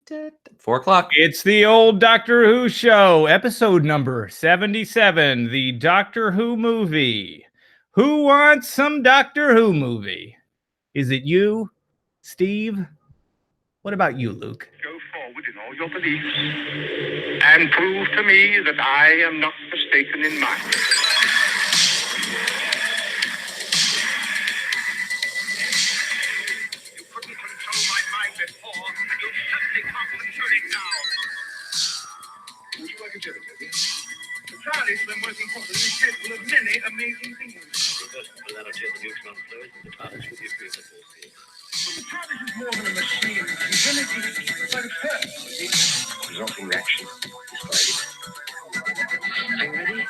4:00. It's the old Doctor Who show, episode number 77, the Doctor Who movie. Who wants some Doctor Who movie? Is it you, Steve? What about you, Luke? Go forward in all your beliefs and prove to me that I am not mistaken in mine. You couldn't control my mind before, and you certainly can't control it now. Would you like a job, Toby? The TARDIS has been working properly is capable of many amazing things. Reverse polarity of the neutron fluid, the TARDIS would be free of the force field. But the TARDIS is more than a machine. It's energy. It's like a person, you see. Resulting reaction. Are you ready?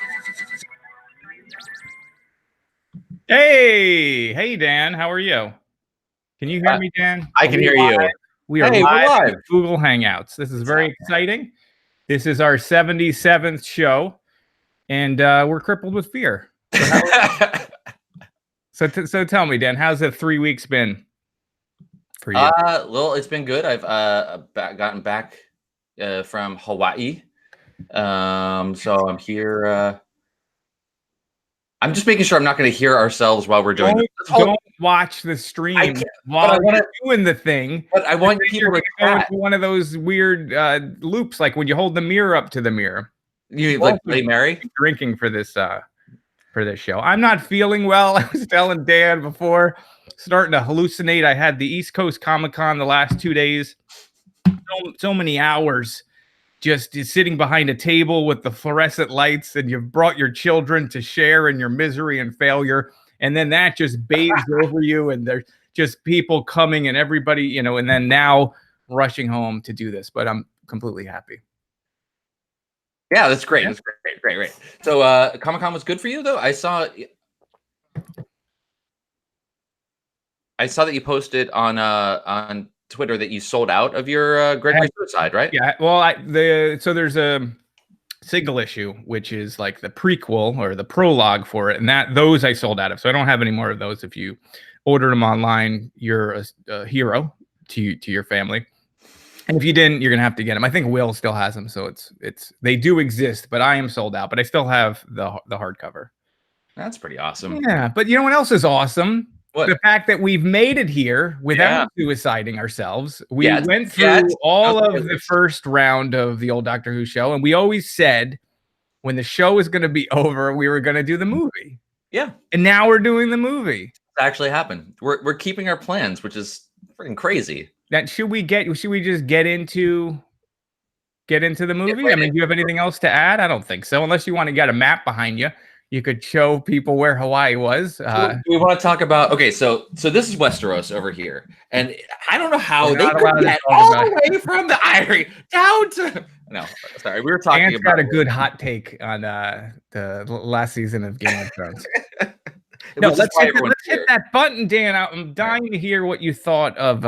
Hey, Dan, how are you? Can you hear me, Dan? I can hear you. We are Hey, we're live live. at Google Hangouts. This is very exciting. This is our 77th show, and we're crippled with fear. So tell me, Dan, how's the 3 weeks been for you? Well, it's been good. I've gotten back from Hawaii, so I'm here. I'm just making sure I'm not going to hear ourselves while we're doing this. Don't watch the stream while you're doing the thing. But I want people to go into one of those weird loops, like when you hold the mirror up to the mirror. You like Bloody Mary drinking for this show. I'm not feeling well. I was telling Dan before, starting to hallucinate. I had the East Coast Comic-Con the last 2 days. So many hours just sitting behind a table with the fluorescent lights, and you've brought your children to share in your misery and failure. And then that just bathes over you, and there's just people coming and everybody, and then now rushing home to do this. But I'm completely happy. Yeah, that's great. Yeah. That's great. So Comic-Con was good for you, though? I saw that you posted on Twitter that you sold out of your Gregory Suicide, right? Yeah. Well, so there's a single issue, which is like the prequel or the prologue for it, and those I sold out of. So I don't have any more of those. If you order them online, you're a hero to your family. And if you didn't, you're gonna have to get them. I think Will still has them, so they do exist, but I am sold out. But I still have the hardcover. That's pretty awesome. Yeah, but you know what else is awesome? What? The fact that we've made it here without suiciding ourselves. We went through all of the first round of the old Doctor Who show, and we always said when the show was going to be over, we were going to do the movie. Yeah, and now we're doing the movie. It's actually happened. We're keeping our plans, which is freaking crazy. That should we just get into the movie? I mean, do you have anything else to add? I don't think so, unless you want to get a map behind you. You could show people where Hawaii was. We want to talk about. Okay, so this is Westeros over here, and I don't know how they could get all the way from the Irie down to. No, sorry, we were talking about. Got a good hot take on the last season of Game of Thrones. No, let's hit that button, Dan. I'm dying to hear what you thought of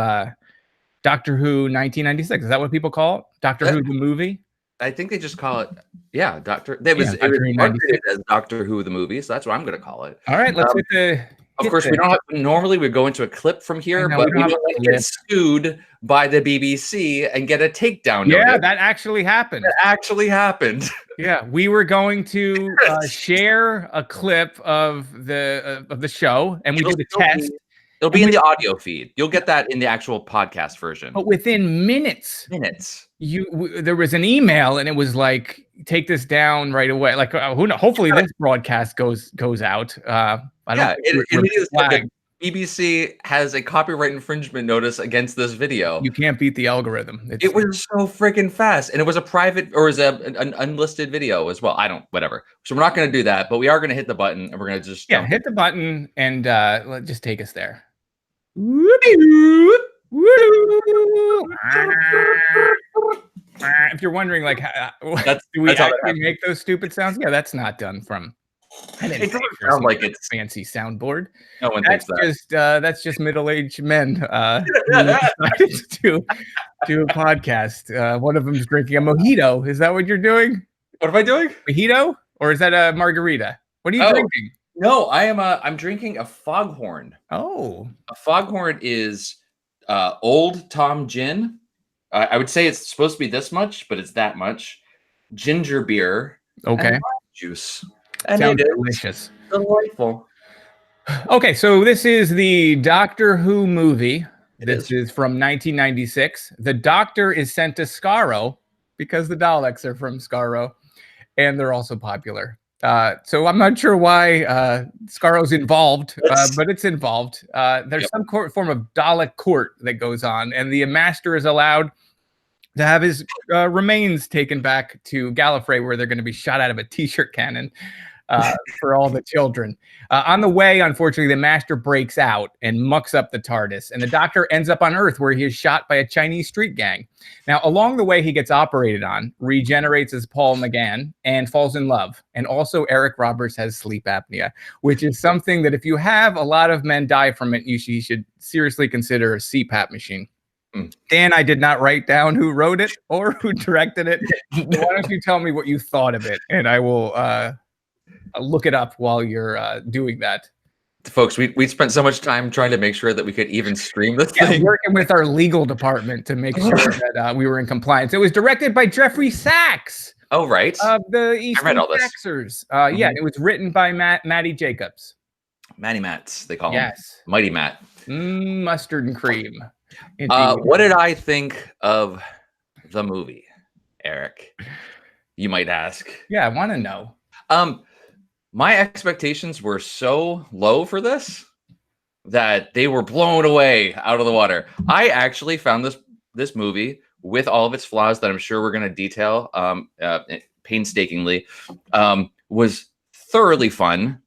Doctor Who 1996. Is that what people call it? Doctor Who the movie? I think they just call it, Doctor. It was marketed as Doctor Who the movie, so that's what I'm going to call it. All right, let's Of course, we don't have. Normally, we go into a clip from here, but we don't get sued by the BBC and get a takedown. Yeah, that actually happened. Yeah, we were going to share a clip of the show, and we did a test. It'll be in the audio feed. You'll get that in the actual podcast version. But within minutes, there was an email, and it was like, "Take this down right away." Like, who knows? Hopefully, this broadcast goes out. I don't. The BBC has a copyright infringement notice against this video. You can't beat the algorithm. It was so freaking fast, and it was a private or is an unlisted video as well. Whatever. So we're not going to do that, but we are going to hit the button, and we're going to just hit the button and just take us there. If you're wondering, like, do we actually make those stupid sounds? Yeah, that's not done from. It doesn't sound like it's fancy soundboard. No one thinks that. That's just middle-aged men decided to do a podcast. One of them's drinking a mojito. Is that what you're doing? What am I doing? Mojito, or is that a margarita? What are you drinking? No, I'm drinking a foghorn. Oh, a foghorn is old Tom gin I would say it's supposed to be this much, but it's that much. Ginger beer and Okay. lime juice. And Sounds it is delicious. delightful. Okay, so this is the Doctor Who movie. This is from 1996. The Doctor is sent to Skaro because the Daleks are from Skaro, and they're also popular. So I'm not sure why Skaro's involved, but it's involved. There's some form of Dalek court that goes on, and the Master is allowed to have his remains taken back to Gallifrey, where they're going to be shot out of a t-shirt cannon for all the children. On the way, unfortunately, the Master breaks out and mucks up the TARDIS, and the Doctor ends up on Earth, where he is shot by a Chinese street gang. Now, along the way, he gets operated on, regenerates as Paul McGann, and falls in love. And also, Eric Roberts has sleep apnea, which is something that if you have a lot of men die from it, you should seriously consider a CPAP machine. Dan, I did not write down who wrote it or who directed it. So why don't you tell me what you thought of it, and I will look it up while you're doing that. Folks, we spent so much time trying to make sure that we could even stream this thing. Working with our legal department to make sure that we were in compliance. It was directed by Jeffrey Sachs. Oh, right. The Eastern Saxers. Yeah, it was written by Matty Jacobs. Matty Matts, they call him. Mighty Matt. Mustard and cream. What did I think of the movie, Eric? You might ask. Yeah, I want to know. My expectations were so low for this that they were blown away out of the water. I actually found this movie, with all of its flaws that I'm sure we're going to detail painstakingly, was thoroughly fun.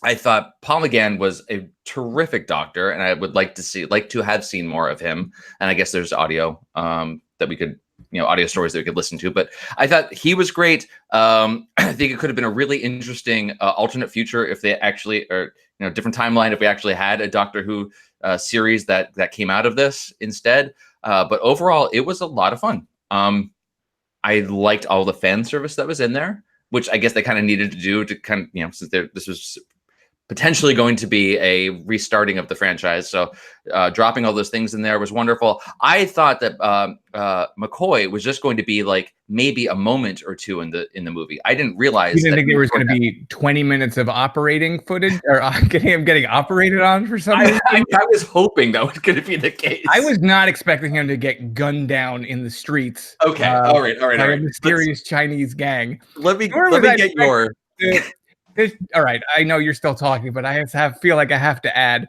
I thought Paul McGann was a terrific Doctor, and I would like to have seen more of him. And I guess there's audio that we could, audio stories that we could listen to. But I thought he was great. I think it could have been a really interesting alternate future if they actually, or different timeline, if we actually had a Doctor Who series that came out of this instead. But overall, it was a lot of fun. I liked all the fan service that was in there, which I guess they kind of needed to do to kind of, since this was potentially going to be a restarting of the franchise. So dropping all those things in there was wonderful. I thought that McCoy was just going to be like maybe a moment or two in the movie. I didn't realize. You didn't think there was going to be 20 minutes of operating footage or him getting operated on for some reason? I was hoping that was going to be the case. I was not expecting him to get gunned down in the streets. Okay, all right. By a mysterious Chinese gang. Let me get your. All right, I know you're still talking, but I feel like I have to add.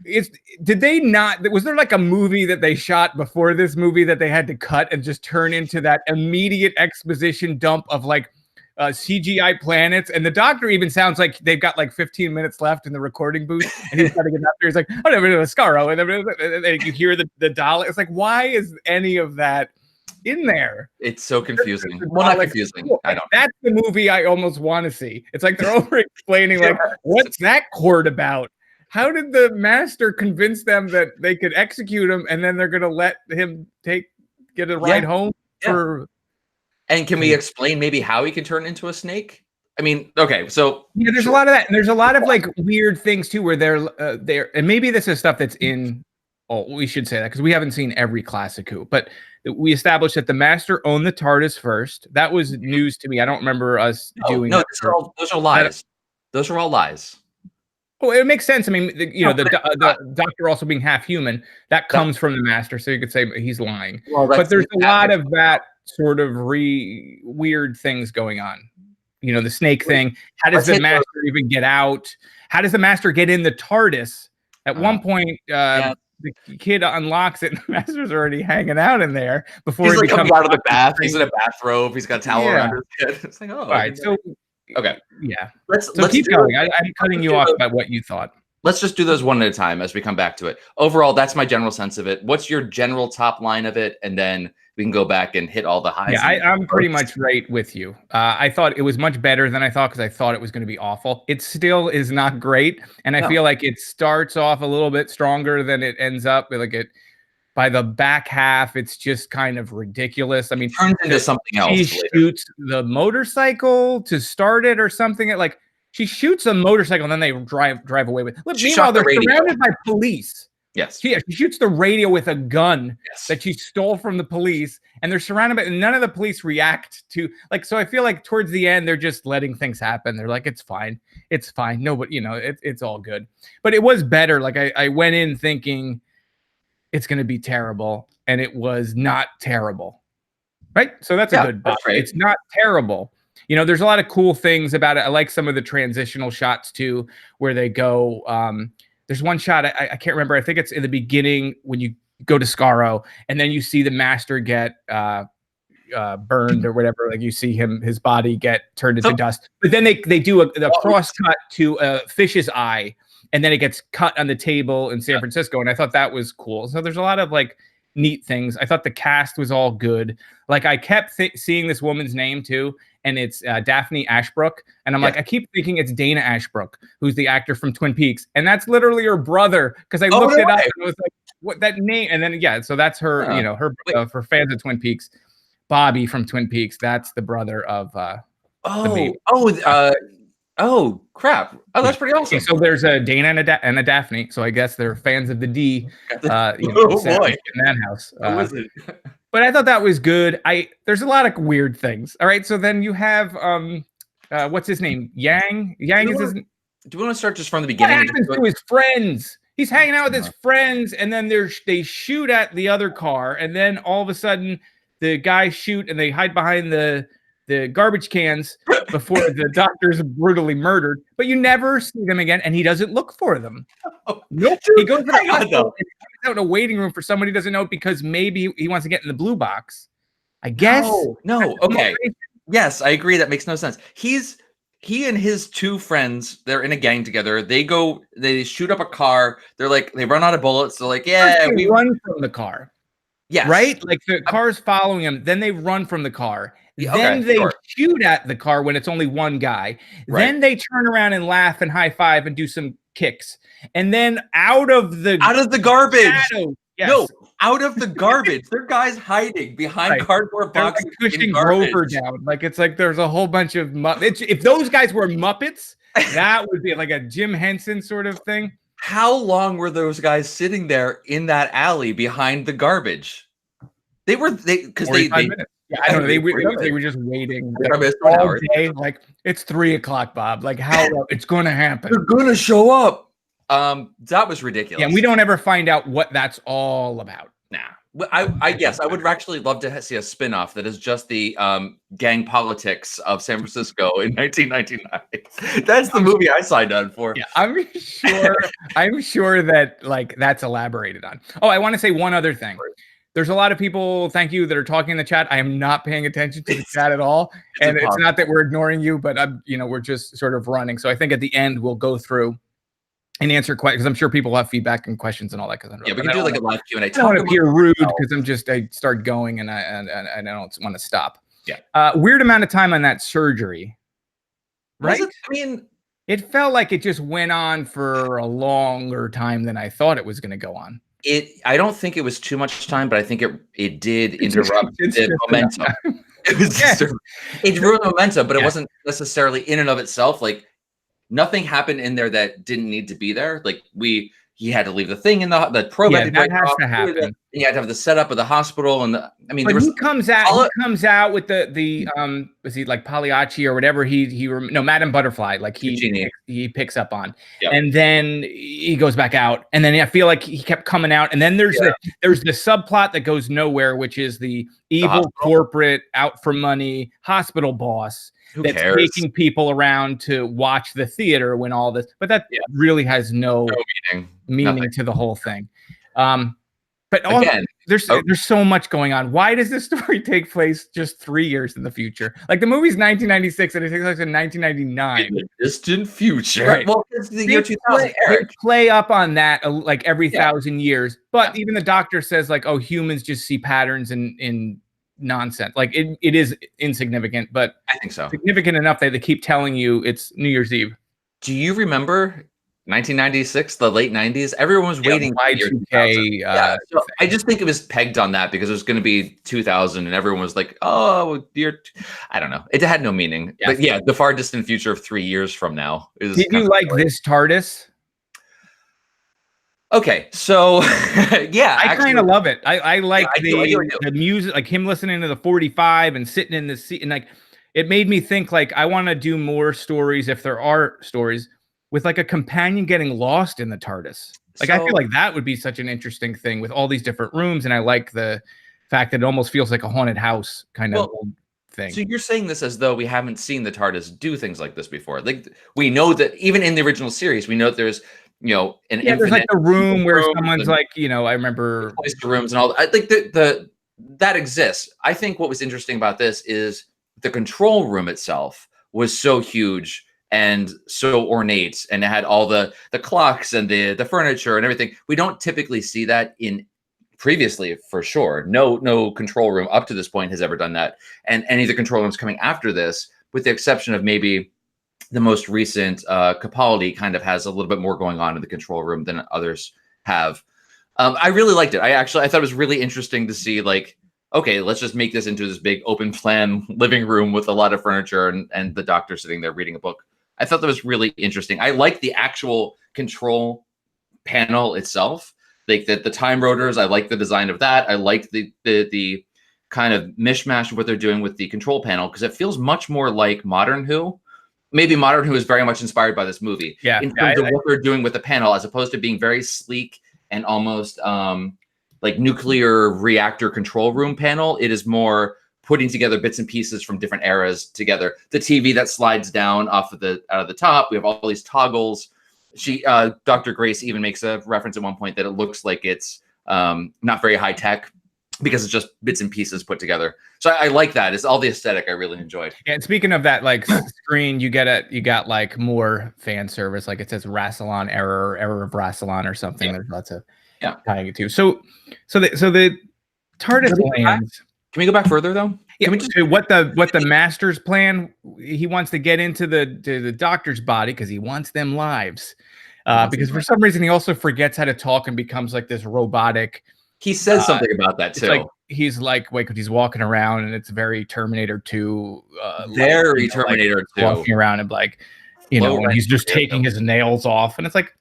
Did they not? Was there like a movie that they shot before this movie that they had to cut and just turn into that immediate exposition dump of like CGI planets? And the Doctor even sounds like they've got like 15 minutes left in the recording booth, and he's got to get up there. He's like, "Oh, no, Skaro," and you hear the Dalek. It's like, why is any of that in there? It's so confusing. Well, not confusing. I don't. That's the movie I almost want to see. It's like they're over explaining, like, what's that cord about? How did the Master convince them that they could execute him, and then they're going to let him get a ride home? And can we explain maybe how he can turn into a snake? I mean, okay, so there's a lot of that, and there's a lot of like weird things too, where they're, and maybe this is stuff that's in. Oh, we should say that because we haven't seen every classic Who, but we established that the Master owned the TARDIS first. That was news to me. I don't remember us doing. No, those are lies. Those are all lies. Well, it makes sense. I mean, the Doctor also being half human, that comes from the Master, so you could say he's lying. Well, but there's a lot of that sort of weird things going on. The snake thing. How does the Master even get out? How does the Master get in the TARDIS? At one point, the kid unlocks it, and the Master's already hanging out in there before he comes out of the bath. He's in a bathrobe. He's got a towel around his head. It's like, oh, all right. So, okay, yeah. Let's keep going. I'm cutting you off about what you thought. Let's just do those one at a time as we come back to it. Overall, that's my general sense of it. What's your general top line of it, and then we can go back and hit all the highs. Yeah, I'm pretty much right with you. I thought it was much better than I thought because I thought it was going to be awful. It still is not great, and I feel like it starts off a little bit stronger than it ends up. By the back half, it's just kind of ridiculous. I mean, turns into something else. She shoots the motorcycle to start it or something. She shoots a motorcycle and then they drive away with it. Meanwhile, they're surrounded by police. Yes. She shoots the radio with a gun Yes. that she stole from the police, and they're surrounded by, and none of the police react to, like, so I feel like towards the end, they're just letting things happen. They're like, it's fine. No, but it's all good. But it was better. Like I went in thinking it's going to be terrible, and it was not terrible. Right. So that's a good buy. Right. It's not terrible. There's a lot of cool things about it. I like some of the transitional shots too, where they go, there's one shot, I can't remember. I think it's in the beginning when you go to Scarrow, and then you see the master get burned or whatever. Like you see his body get turned into dust. But then they do a cross cut to a fish's eye, and then it gets cut on the table in San Francisco. And I thought that was cool. So there's a lot of like neat things. I thought the cast was all good. Like I kept seeing this woman's name too, and it's Daphne Ashbrook, and I'm like, I keep thinking it's Dana Ashbrook, who's the actor from Twin Peaks, and that's literally her brother, because I looked it up and I was like, what that name? And then so that's her. Her for fans of Twin Peaks, Bobby from Twin Peaks. That's the brother of the baby. Oh crap! Oh, that's pretty awesome. So there's a Dana and a Daphne. So I guess they're fans of the D. Boy, in that house. But I thought that was good. There's a lot of weird things. All right. So then you have what's his name? Yang. Yang is his. Do we want to start just from the beginning? What happens to his friends? He's hanging out with his friends, and then they shoot at the other car, and then all of a sudden the guys shoot and they hide behind the garbage cans before the doctor's brutally murdered, but you never see them again, and he doesn't look for them. Nope. He goes to the hospital and out in a waiting room for someone he doesn't know, because maybe he wants to get in the blue box. I guess. No. Okay. Yes, I agree. That makes no sense. He and his two friends, they're in a gang together. They shoot up a car. They're like, they run out of bullets. They're like, we run from the car. Yes. Right? Like the car's following him. Then they run from the car. Then they shoot at the car when it's only one guy. Right. Then they turn around and laugh and high five and do some kicks. And then out of the garbage. Shadow, No, out of the garbage. There are guys hiding behind cardboard boxes. Like pushing Grover down. Like it's like there's a whole bunch of Muppets. If those guys were Muppets, that would be like a Jim Henson sort of thing. How long were those guys sitting there in that alley behind the garbage? Because they minutes. Yeah, I don't know. They were just waiting all day. Like it's 3:00, Bob. Like how it's going to happen? They're going to show up. That was ridiculous. Yeah, and we don't ever find out what that's all about. Nah, I guess I would actually love to see a spinoff that is just the gang politics of San Francisco in 1999. That's the movie I signed on for. Yeah, I'm sure that like that's elaborated on. Oh, I want to say one other thing. There's a lot of people, thank you, that are talking in the chat. I am not paying attention to the chat at all. And it's not that we're ignoring you, but we're just sort of running. So I think at the end we'll go through and answer questions, because I'm sure people have feedback and questions and all that. Yeah, we can do like a live Q&A. I don't want to appear rude because I start going and I don't want to stop. Yeah. Weird amount of time on that surgery. Right? It felt like it just went on for a longer time than I thought it was going to go on. I don't think it was too much time, but I think it did interrupt the momentum. It was it ruined the momentum, but it wasn't necessarily in and of itself. Like nothing happened in there that didn't need to be there. Like he had to leave the thing in the probe. Yeah, that has to happen. He had to have the setup of the hospital, and he comes out with the was he like Pagliacci or whatever Madame Butterfly, like he picks up on, and then he goes back out, and then I feel like he kept coming out, and then there's the subplot that goes nowhere, which is the evil corporate out for money hospital boss that's taking people around to watch the theater when all this, but that really has no meaning to the whole thing. But there's so much going on. Why does this story take place just 3 years in the future? Like the movie's 1996 and it takes place in 1999. In the distant future. Right. Well, it's the year 2000. They play up on that like every 1,000 years. But even the doctor says like, oh, humans just see patterns in nonsense. Like it is insignificant, but I think so. Significant enough that they keep telling you it's New Year's Eve. Do you remember 1996, the late 90s? Everyone was waiting for Y2K. So I just think it was pegged on that because it was going to be 2000 and everyone was like, oh, I don't know. It had no meaning. But the far distant future of 3 years from now. Did you like this TARDIS? Okay, so yeah, I kind of love it. I like I do, I do. the music, like him listening to the 45 and sitting in the seat, and like it made me think like I want to do more stories if there are stories with like a companion getting lost in the TARDIS. Like I feel So like that would be such an interesting thing with all these different rooms, and I like the fact that it almost feels like a haunted house kind of well, thing. so you're saying this as though we haven't seen the TARDIS do things like this before. Like we know that even in the original series, we know that there's an Yeah, there's like infinite the room where rooms someone's and like, I remember. cloister rooms and all. I think the that exists. I think what was interesting about this is the control room itself was so huge and so ornate, and it had all the clocks and the furniture and everything. We don't typically see that in previously, for sure. No control room up to this point has ever done that, and any of the control rooms coming after this, with the exception of maybe the most recent Capaldi, kind of has a little bit more going on in the control room than others have. I really liked it. I thought it was really interesting to see, like, okay, let's just make this into this big open plan living room with a lot of furniture and the doctor sitting there reading a book. I thought that was really interesting. I like the actual control panel itself, like the time rotors. I like the design of that. I like the kind of mishmash of what they're doing with the control panel, because it feels much more like Modern Who. Maybe Modern Who is very much inspired by this movie in terms of what they're doing with the panel, as opposed to being very sleek and almost like nuclear reactor control room panel. It is more putting together bits and pieces from different eras together. The TV that slides down out of the top. We have all these toggles. Dr. Grace even makes a reference at one point that it looks like it's not very high tech, because it's just bits and pieces put together. So I like that. It's all the aesthetic I really enjoyed. And speaking of that, like screen, you got like more fan service. Like it says Rassilon error of Rassilon or something. There's lots of tying it to. So the TARDIS lands. Can we go back further though? Yeah, what the master's plan? He wants to get into the doctor's body because he wants them lives. Because for some reason he also forgets how to talk and becomes like this robotic. He says something about that too. Like he's walking around, and it's very Terminator 2. Very Terminator 2. Walking around and like, and he's just taking his nails off, and it's like,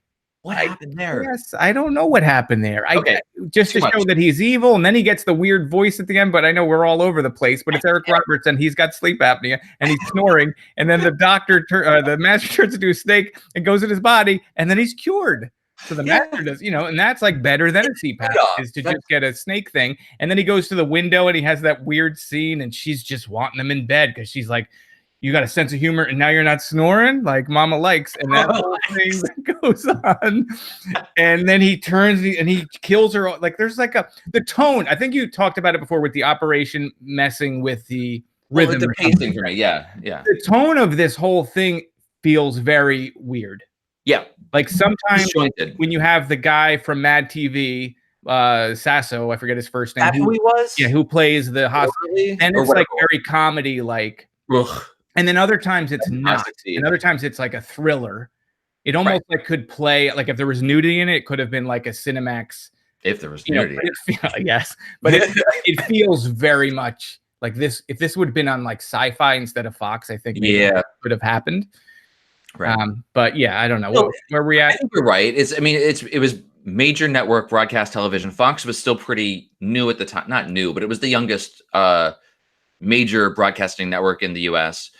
what happened there? Yes, I don't know what happened there. Okay, just to show that he's evil, and then he gets the weird voice at the end. But I know we're all over the place. But it's Eric Roberts, and he's got sleep apnea, and he's snoring. And then the master turns into a snake and goes in his body, and then he's cured. So the master does, and that's like better than a CPAP is to just get a snake thing. And then he goes to the window and he has that weird scene, and she's just wanting him in bed because she's like, you got a sense of humor and now you're not snoring like mama likes. And that whole thing that goes on. And then he turns and he kills her. Like there's like the tone. I think you talked about it before with the operation messing with the rhythm. The pacing, right? Yeah. The tone of this whole thing feels very weird. Yeah. Like sometimes when you have the guy from Mad TV, Sasso, I forget his first name. That's who he was? Yeah, who plays the hospital. And it's like very comedy, like. Ugh. And then other times it's not. And other times it's like a thriller. It almost like could play, like if there was nudity in it, it could have been like a Cinemax. If there was nudity. Yes. But it feels very much like this. If this would have been on like Sci-Fi instead of Fox, I think it would have happened. Right. But yeah, I don't know where we at. I think you're right. It was major network broadcast television. Fox was still pretty new at the time. Not new, but it was the youngest major broadcasting network in the US.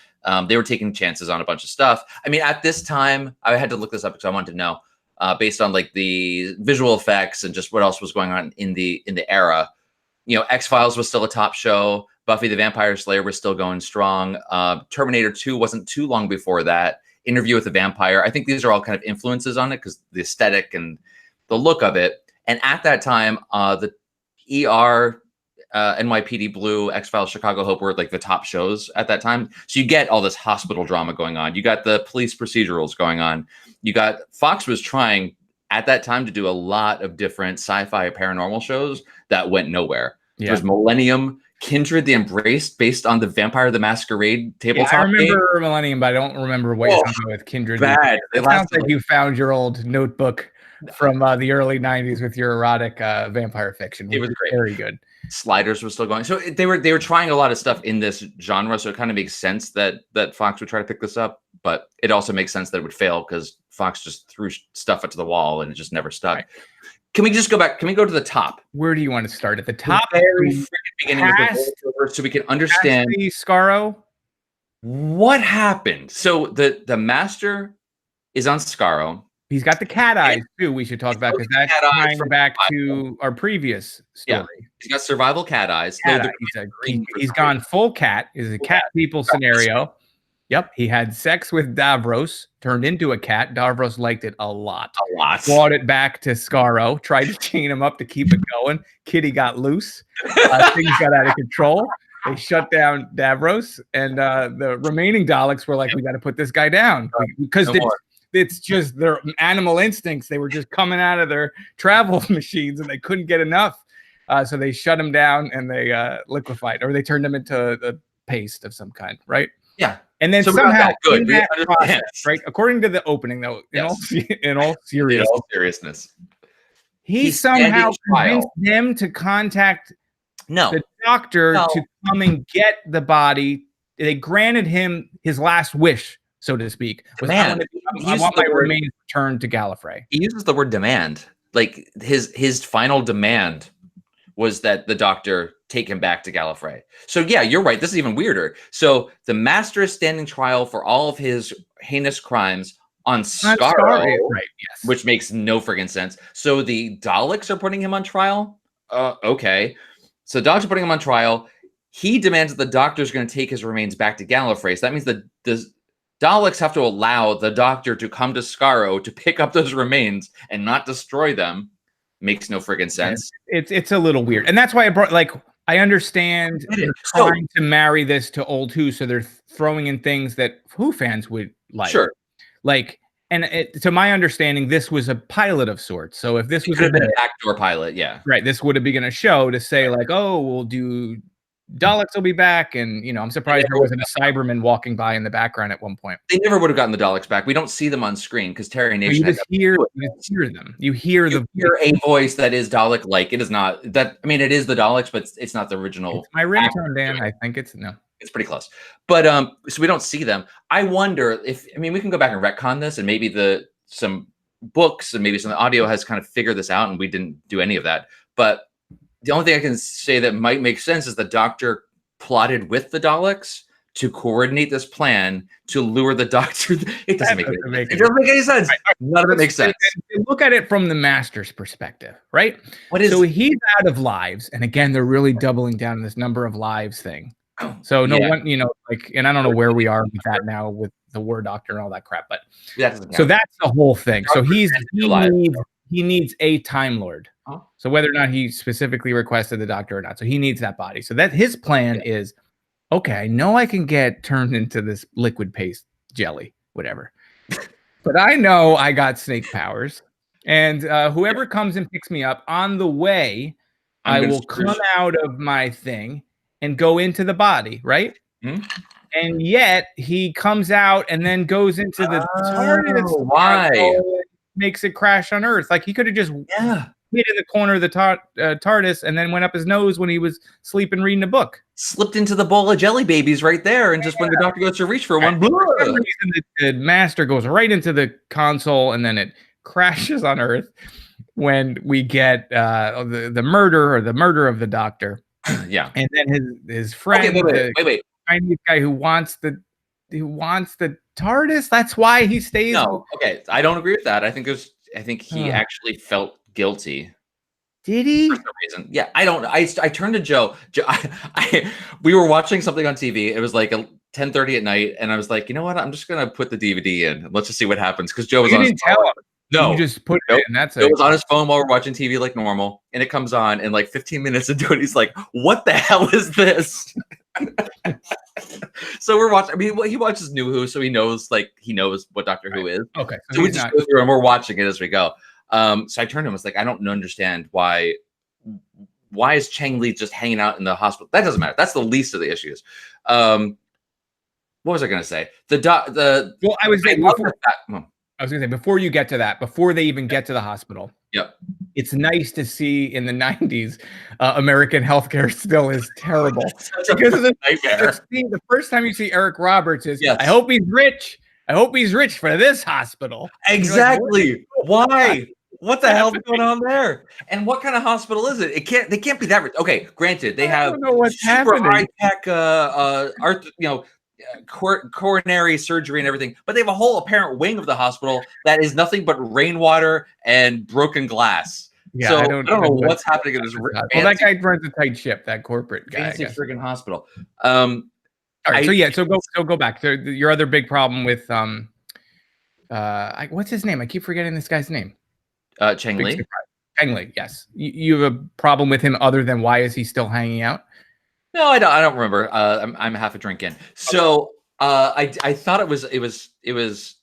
They were taking chances on a bunch of stuff. I mean, at this time, I had to look this up because I wanted to know, based on like the visual effects and just what else was going on in the era. X-Files was still a top show. Buffy the Vampire Slayer was still going strong. Terminator 2 wasn't too long before that. Interview with the Vampire. I think these are all kind of influences on it because the aesthetic and the look of it. And at that time, the ER, NYPD Blue, X-Files, Chicago Hope were like the top shows at that time. So you get all this hospital drama going on. You got the police procedurals going on. Fox was trying at that time to do a lot of different sci-fi paranormal shows that went nowhere. Yeah. There's Millennium, Kindred the Embraced, based on the Vampire the Masquerade tabletop I remember Millennium, but I don't remember what you're talking about with Kindred. Bad. It sounds like you found your old notebook from the early 90s with your erotic vampire fiction. It was great. Very good. Sliders was still going. So they were trying a lot of stuff in this genre. So it kind of makes sense that Fox would try to pick this up, but it also makes sense that it would fail because Fox just threw stuff up to the wall and it just never stuck. Right. Can we just go back? Can we go to the top? Where do you want to start? At the top? The very freaking beginning of the voiceover, so we can understand the Scarrow. What happened? So the master is on Scarrow. He's got the cat eyes too. We should talk about because that's tying back to our previous story. Yeah. He's got survival cat eyes. He's gone full cat. Is a cat people scenario. Yep. He had sex with Davros, turned into a cat. Davros liked it a lot. Brought it back to Scarrow. Tried to chain him up to keep it going. Kitty got loose. Things got out of control. They shut down Davros, and the remaining Daleks were like, "We got to put this guy down because." It's just their animal instincts. They were just coming out of their travel machines and they couldn't get enough. So they shut him down and they liquefied, or they turned him into a paste of some kind, right? Yeah. And then somehow, in that process, right? According to the opening, though, in all seriousness, he somehow convinced them to contact the doctor to come and get the body. They granted him his last wish, so to speak. I want my remains returned to Gallifrey. He uses the word demand. Like his final demand was that the doctor take him back to Gallifrey. So yeah, you're right. This is even weirder. So the master is standing trial for all of his heinous crimes on Scarrow, right? Yes. Which makes no friggin' sense. So the Daleks are putting him on trial. Okay. So the Daleks are putting him on trial. He demands that the doctor's going to take his remains back to Gallifrey. So that means that the Daleks have to allow the doctor to come to Scarrow to pick up those remains and not destroy them. Makes no friggin' sense. It's a little weird. And that's why I brought, like, I understand they're trying to marry this to Old Who, so they're throwing in things that Who fans would like. Sure. Like, and to my understanding, this was a pilot of sorts. So if this was an backdoor pilot, yeah. Right. This would have been a show to say, like, oh, we'll do Daleks will be back, and I'm surprised there wasn't a Cyberman walking by in the background at one point. They never would have gotten the Daleks back. We don't see them on screen because Terry Nation. You just hear them. You hear a voice that is Dalek-like. It is not that. I mean, it is the Daleks, but it's not the original. It's my ringtone, Dan. I think it's no. It's pretty close, but so we don't see them. I wonder if we can go back and retcon this, and maybe some books and maybe some audio has kind of figured this out, and we didn't do any of that, but. The only thing I can say that might make sense is the doctor plotted with the Daleks to coordinate this plan to lure the doctor. It doesn't make any sense. None of it makes sense. Look at it from the master's perspective, right? So he's out of lives. And again, they're really doubling down on this number of lives thing. So no one, and I don't know where we are with that now with the War Doctor and all that crap, but so that's the whole thing. So he needs a Time Lord. So whether or not he specifically requested the doctor or not, so he needs that body. So that his plan is, okay, I know I can get turned into this liquid paste jelly, whatever, but I know I got snake powers, and whoever comes and picks me up on the way, I will come out of my thing and go into the body, right? Mm-hmm. And yet he comes out and then goes into the TARDIS. Why? Makes it crash on Earth. Like he could have just hid in the corner of the TARDIS and then went up his nose when he was sleeping reading a book. Slipped into the bowl of jelly babies right there, and just when the doctor goes to reach for one, the master goes right into the console, and then it crashes on Earth when we get the murder of the doctor. Yeah, and then his friend, wait. Chinese guy who wants the TARDIS. That's why he stays. No, okay, I don't agree with that. I think he actually felt guilty. Did he? For some reason. Yeah, I don't. I turned to Joe. We were watching something on TV. It was like 10:30 at night, and I was like, you know what? I'm just gonna put the DVD in. Let's just see what happens. Because Joe was on his phone. No, you just put it in. That's it. Joe was on his phone while we're watching TV like normal, and it comes on, and like 15 minutes into it, he's like, "What the hell is this?" So we're watching. I mean, he watches New Who, so he knows what Doctor Who is. Okay, so we just go through and we're watching it as we go. So I turned to him. I was like, I don't understand why is Chang Li just hanging out in the hospital? That doesn't matter. That's the least of the issues. What was I going to say? Well, I was saying I was gonna say, before you get to that, before they even get to the hospital, Yep. it's nice to see in the 90s, American healthcare still is terrible. Such a Because nightmare. the first time you see Eric Roberts is, Yes. I hope he's rich. I hope he's rich for this hospital. And you're like, Exactly. Why? What the hell's going on there? And what kind of hospital is it? They can't be that rich. Okay, granted, they I have don't know what's super happening. high tech art, coronary surgery and everything, but they have a whole apparent wing of the hospital that is nothing but rainwater and broken glass. Yeah, So I I don't don't know know what's happening in this Well, that guy runs a tight ship, that corporate guy, I fancy guess. friggin' hospital. All right, so go back to your other big problem with what's his name? I keep forgetting this guy's name. Cheng Big Li. surprise. Cheng Li, yes. You have a problem with him other than why is he still hanging out? No, I don't remember. I'm half a drink in. So I thought it was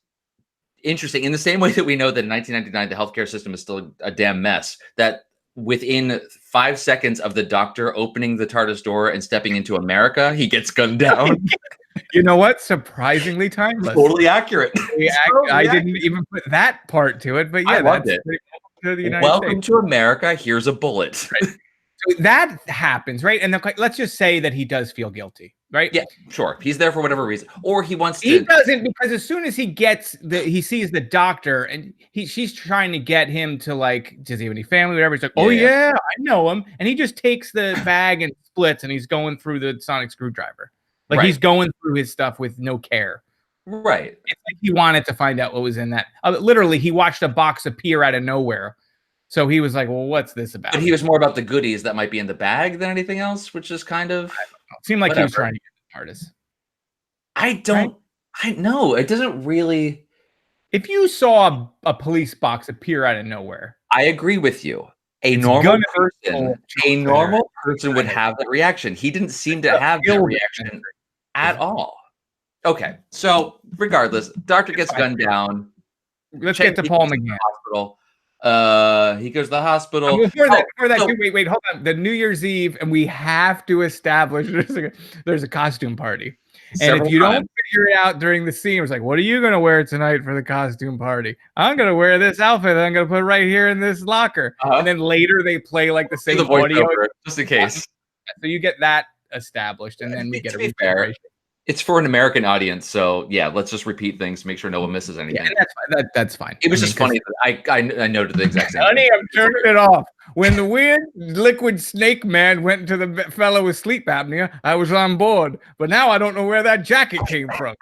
interesting in the same way that we know that in 1999 the healthcare system is still a damn mess. That within 5 seconds of the doctor opening the TARDIS door and stepping into America, he gets gunned down. You know what? Surprisingly timeless. Totally accurate. I didn't even put that part to it, but yeah, I loved that's it. pretty cool to the United Welcome States. to America. Here's a bullet. Right. So that happens, right? And let's just say that he does feel guilty, right? Yeah, sure. He's there for whatever reason, or he wants to. He doesn't, because as soon as he sees the doctor and she's trying to get him to, like, does he have any family, whatever. He's like, oh yeah, I know him, and he just takes the bag and splits, and he's going through the sonic screwdriver, like he's going through his stuff with no care. Right. It's like he wanted to find out what was in that. Literally, he watched a box appear out of nowhere. So he was like, well, what's this about? But he was more about the goodies that might be in the bag than anything else, which is kind of. It seemed like he was trying to get the TARDIS. I know. It doesn't really. If you saw a police box appear out of nowhere. I agree with you. A normal person would have that reaction. He didn't seem to have that reaction at all. Okay. So regardless, doctor gets gunned down. Let's get to Paul McGann. Hospital. He goes to the hospital. Before that, wait, hold on. The New Year's Eve, and we have to establish there's a costume party. And if you don't figure it out during the scene, it's like, what are you going to wear tonight for the costume party? I'm going to wear this outfit that I'm going to put right here in this locker. And then later they play like the same audio. Just in case. So you get that established, and then we get a fair. It's for an American audience, so yeah, let's just repeat things, make sure no one misses anything. Yeah, that's fine. It was just funny that I noted the exact same. Honey, I'm turning it off. When the weird liquid snake man went to the fellow with sleep apnea, I was on board. But now I don't know where that jacket came from.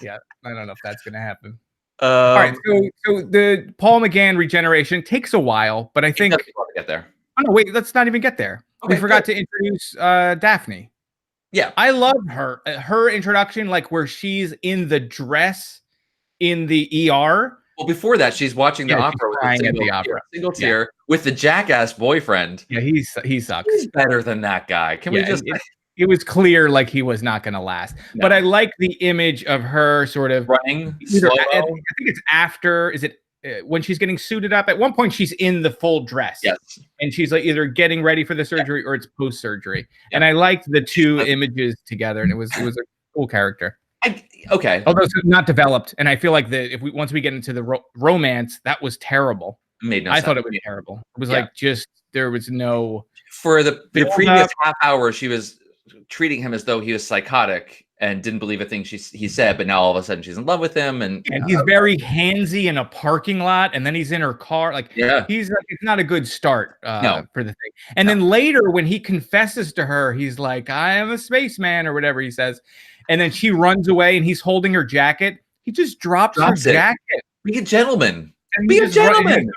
Yeah, I don't know if that's gonna happen. All right, so the Paul McGann regeneration takes a while, but I think get there. Oh no, wait, let's not even get there. Okay, we forgot to introduce Daphne. Yeah, I love her introduction, like where she's in the dress in the ER. Well, before that, she's watching the opera with single tear with the jackass boyfriend. Yeah, he sucks. He's better than that guy. Can we just? It was clear like he was not going to last. No. But I like the image of her sort of running. I think it's after. Is it? When she's getting suited up, at one point she's in the full dress. Yes. And she's like either getting ready for the surgery or it's post-surgery. Yeah. And I liked the two images together, and it was a cool character. Okay. Although it's not developed, and I feel like once we get into the romance, that was terrible. Made no sense. I thought it was terrible. It was like there was no. For the previous half hour, she was treating him as though he was psychotic and didn't believe a thing he said, but now all of a sudden she's in love with him, and he's very handsy in a parking lot, and then he's in her car. Like, he's like, it's not a good start for the thing. And then later, when he confesses to her, he's like, "I am a spaceman," or whatever he says, and then she runs away, and he's holding her jacket. He just drops her jacket. Be a gentleman. Be a gentleman.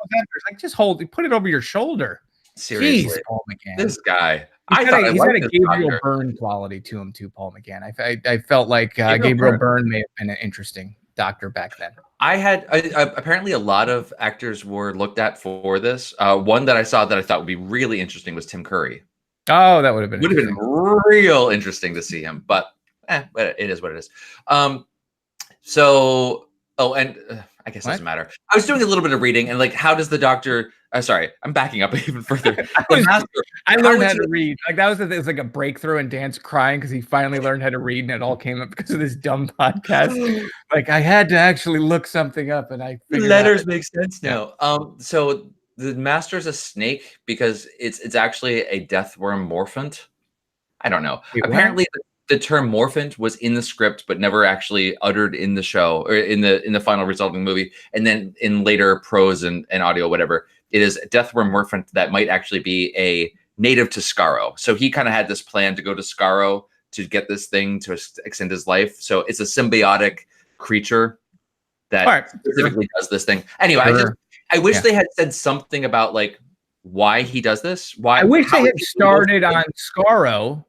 Like, just put it over your shoulder. Seriously, jeez, Paul McGann. This guy. He's had a Gabriel Byrne quality to him too, Paul McGann. I felt like Gabriel Byrne may have been an interesting doctor back then. Apparently a lot of actors were looked at for this. One that I saw that I thought would be really interesting was Tim Curry. Oh, that would have been real interesting to see him, but it is what it is. So Oh, and I guess it What? doesn't matter. I was doing a little bit of reading, and like, how does the doctor? Sorry, I'm backing up even further. I learned how to read. Like that was it was like a breakthrough, and Dan's crying because he finally learned how to read, and it all came up because of this dumb podcast. Like I had to actually look something up, and I figured Letters out. make sense now. So the master's a snake because it's actually a deathworm morphant. I don't know. Wait, Apparently, the term morphant was in the script, but never actually uttered in the show or in the final result of the movie. And then in later prose and audio, whatever, it is a deathworm morphant that might actually be a native to Skaro. So he kind of had this plan to go to Skaro to get this thing to extend his life. So it's a symbiotic creature that specifically does this thing. Anyway, I wish they had said something about like why he does this. Why I wish they had started on Skaro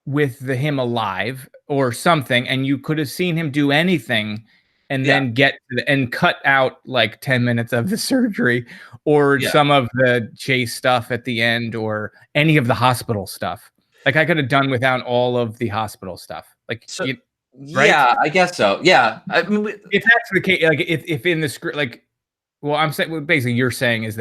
with him alive or something, and you could have seen him do anything and then get and cut out like 10 minutes of the surgery or some of the chase stuff at the end or any of the hospital stuff. Like I could have done without all of the hospital stuff. Like so, right? Yeah, I guess so. Yeah. I mean, if that's the case, like if in the script, like, well, I'm saying, well, basically you're saying is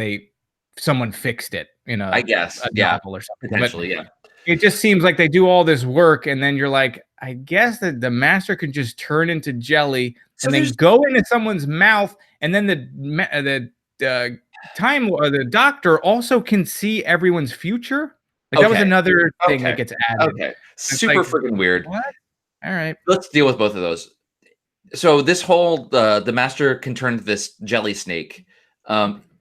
someone fixed it, I guess, a novel or something. Potentially, but it just seems like they do all this work, and then you're like, I guess that the master can just turn into jelly and then go into someone's mouth, and then the doctor also can see everyone's future. Like that was another thing that gets added. Okay, super freaking weird. What? All right, let's deal with both of those. So this whole the master can turn to this jelly snake.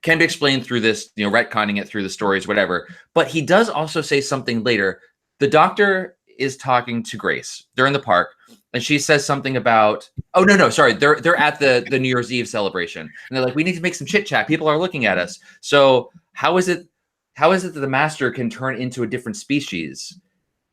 Can be explained through this, retconning it through the stories, whatever. But he does also say something later. The doctor is talking to Grace. They're in the park, and she says something about, oh, no, sorry. They're at the New Year's Eve celebration. And they're like, we need to make some chit chat. People are looking at us. So how is it that the master can turn into a different species?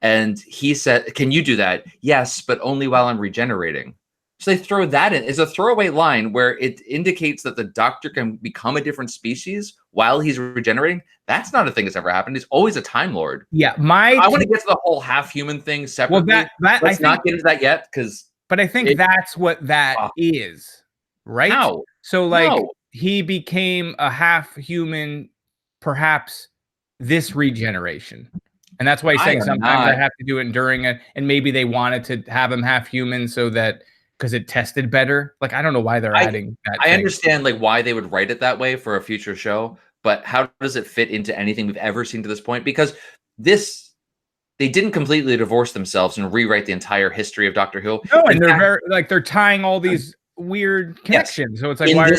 And he said, can you do that? Yes, but only while I'm regenerating. So they throw that in. It's a throwaway line where it indicates that the doctor can become a different species while he's regenerating. That's not a thing that's ever happened. He's always a Time Lord. Yeah, I want to get to the whole half-human thing separately. Well, let's not get into that yet, but I think that's what that is, right? How? So, like, he became a half-human, perhaps this regeneration. And that's why he's saying sometimes I have to do it during it. And maybe they wanted to have him half-human so that because it tested better. Like, I don't know why they're adding that. I understand like why they would write it that way for a future show, but how does it fit into anything we've ever seen to this point? Because they didn't completely divorce themselves and rewrite the entire history of Doctor Who. No, and they're tying all these weird connections. So it's like, why in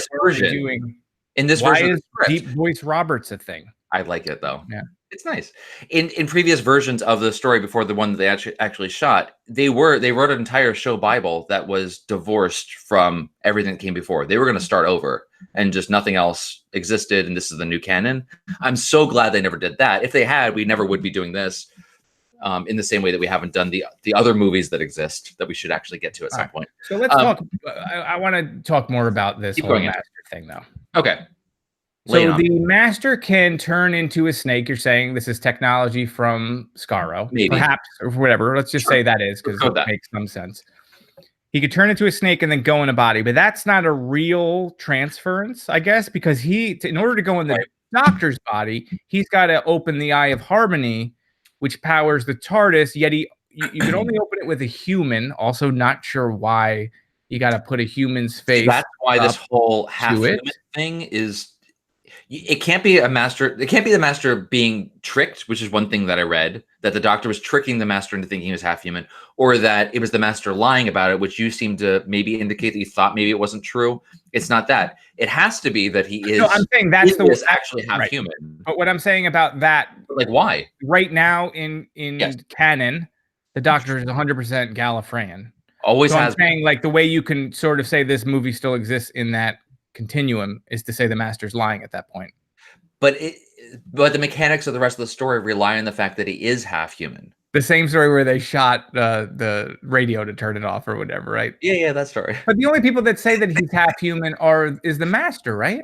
this version is Deep Voice Roberts a thing? I like it though. Yeah. It's nice. In previous versions of the story before the one that they actually shot, they wrote an entire show Bible that was divorced from everything that came before. They were going to start over and just nothing else existed, and this is the new canon. I'm so glad they never did that. If they had, we never would be doing this in the same way that we haven't done the other movies that exist that we should actually get to at some point. So let's talk. I want to talk more about this whole master thing, though. Okay. So the master can turn into a snake. You're saying this is technology from Skaro, perhaps, or whatever. Let's just say that is because it makes some sense. He could turn into a snake and then go in a body, but that's not a real transference, I guess, because in order to go in the doctor's body, he's got to open the Eye of Harmony, which powers the TARDIS. Yet you can only open it with a human. Also, not sure why you got to put a human's face. That's why this whole half-human thing is. It can't be a master. It can't be the master being tricked, which is one thing that I read, that the doctor was tricking the master into thinking he was half human, or that it was the master lying about it, which you seem to maybe indicate that you thought maybe it wasn't true. It's not that. It has to be that he is. No, I'm saying that's actually half human. But what I'm saying about that, like, why? Right now in canon, the doctor is 100% Gallifreyan. Always has. I'm saying like the way you can sort of say this movie still exists in that continuum is to say the master's lying at that point. But the mechanics of the rest of the story rely on the fact that he is half human. The same story where they shot the radio to turn it off or whatever, right? Yeah, that story. But the only people that say that he's half human is the master, right?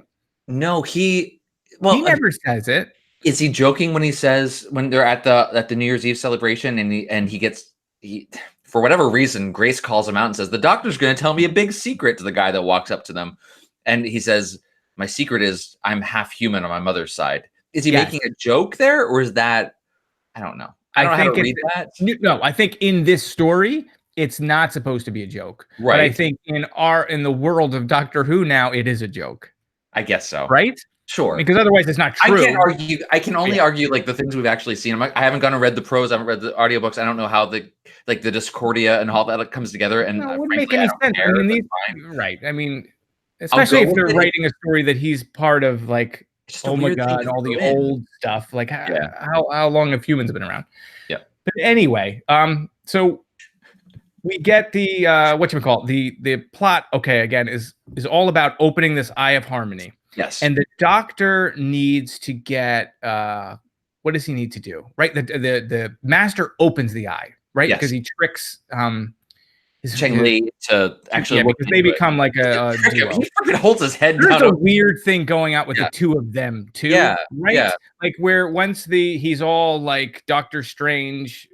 No, he never says it. Is he joking when he says when they're at the New Year's Eve celebration and he for whatever reason, Grace calls him out and says, "The doctor's going to tell me a big secret," to the guy that walks up to them. And he says, "My secret is I'm half human on my mother's side." Is he Yes. making a joke there, or is that, I don't know. I don't know how to read that. No, I think in this story, it's not supposed to be a joke. But I Right. think in the world of Doctor Who now, it is a joke. I guess so. Right? Sure. Because otherwise it's not I true. can't argue. I can only argue like the things we've actually seen. I haven't gone and read the prose. I haven't read the audiobooks. I don't know how the Discordia and all that comes together. And No, it wouldn't frankly, make any sense. care, I mean, right. I mean, especially if they're writing a story that he's part of, like, oh my God, all the old stuff. Like, how long have humans been around? Yeah. But anyway, so we get the the plot. Okay, again, is all about opening this Eye of Harmony. Yes. And the doctor needs to get what does he need to do? Right? The master opens the eye, right? Because he tricks Cheng Li to actually because they become like a duo. He freaking holds his head There's down. a weird thing going out with the two of them too. Yeah. Right? Yeah. Like where once he's all like Doctor Strange,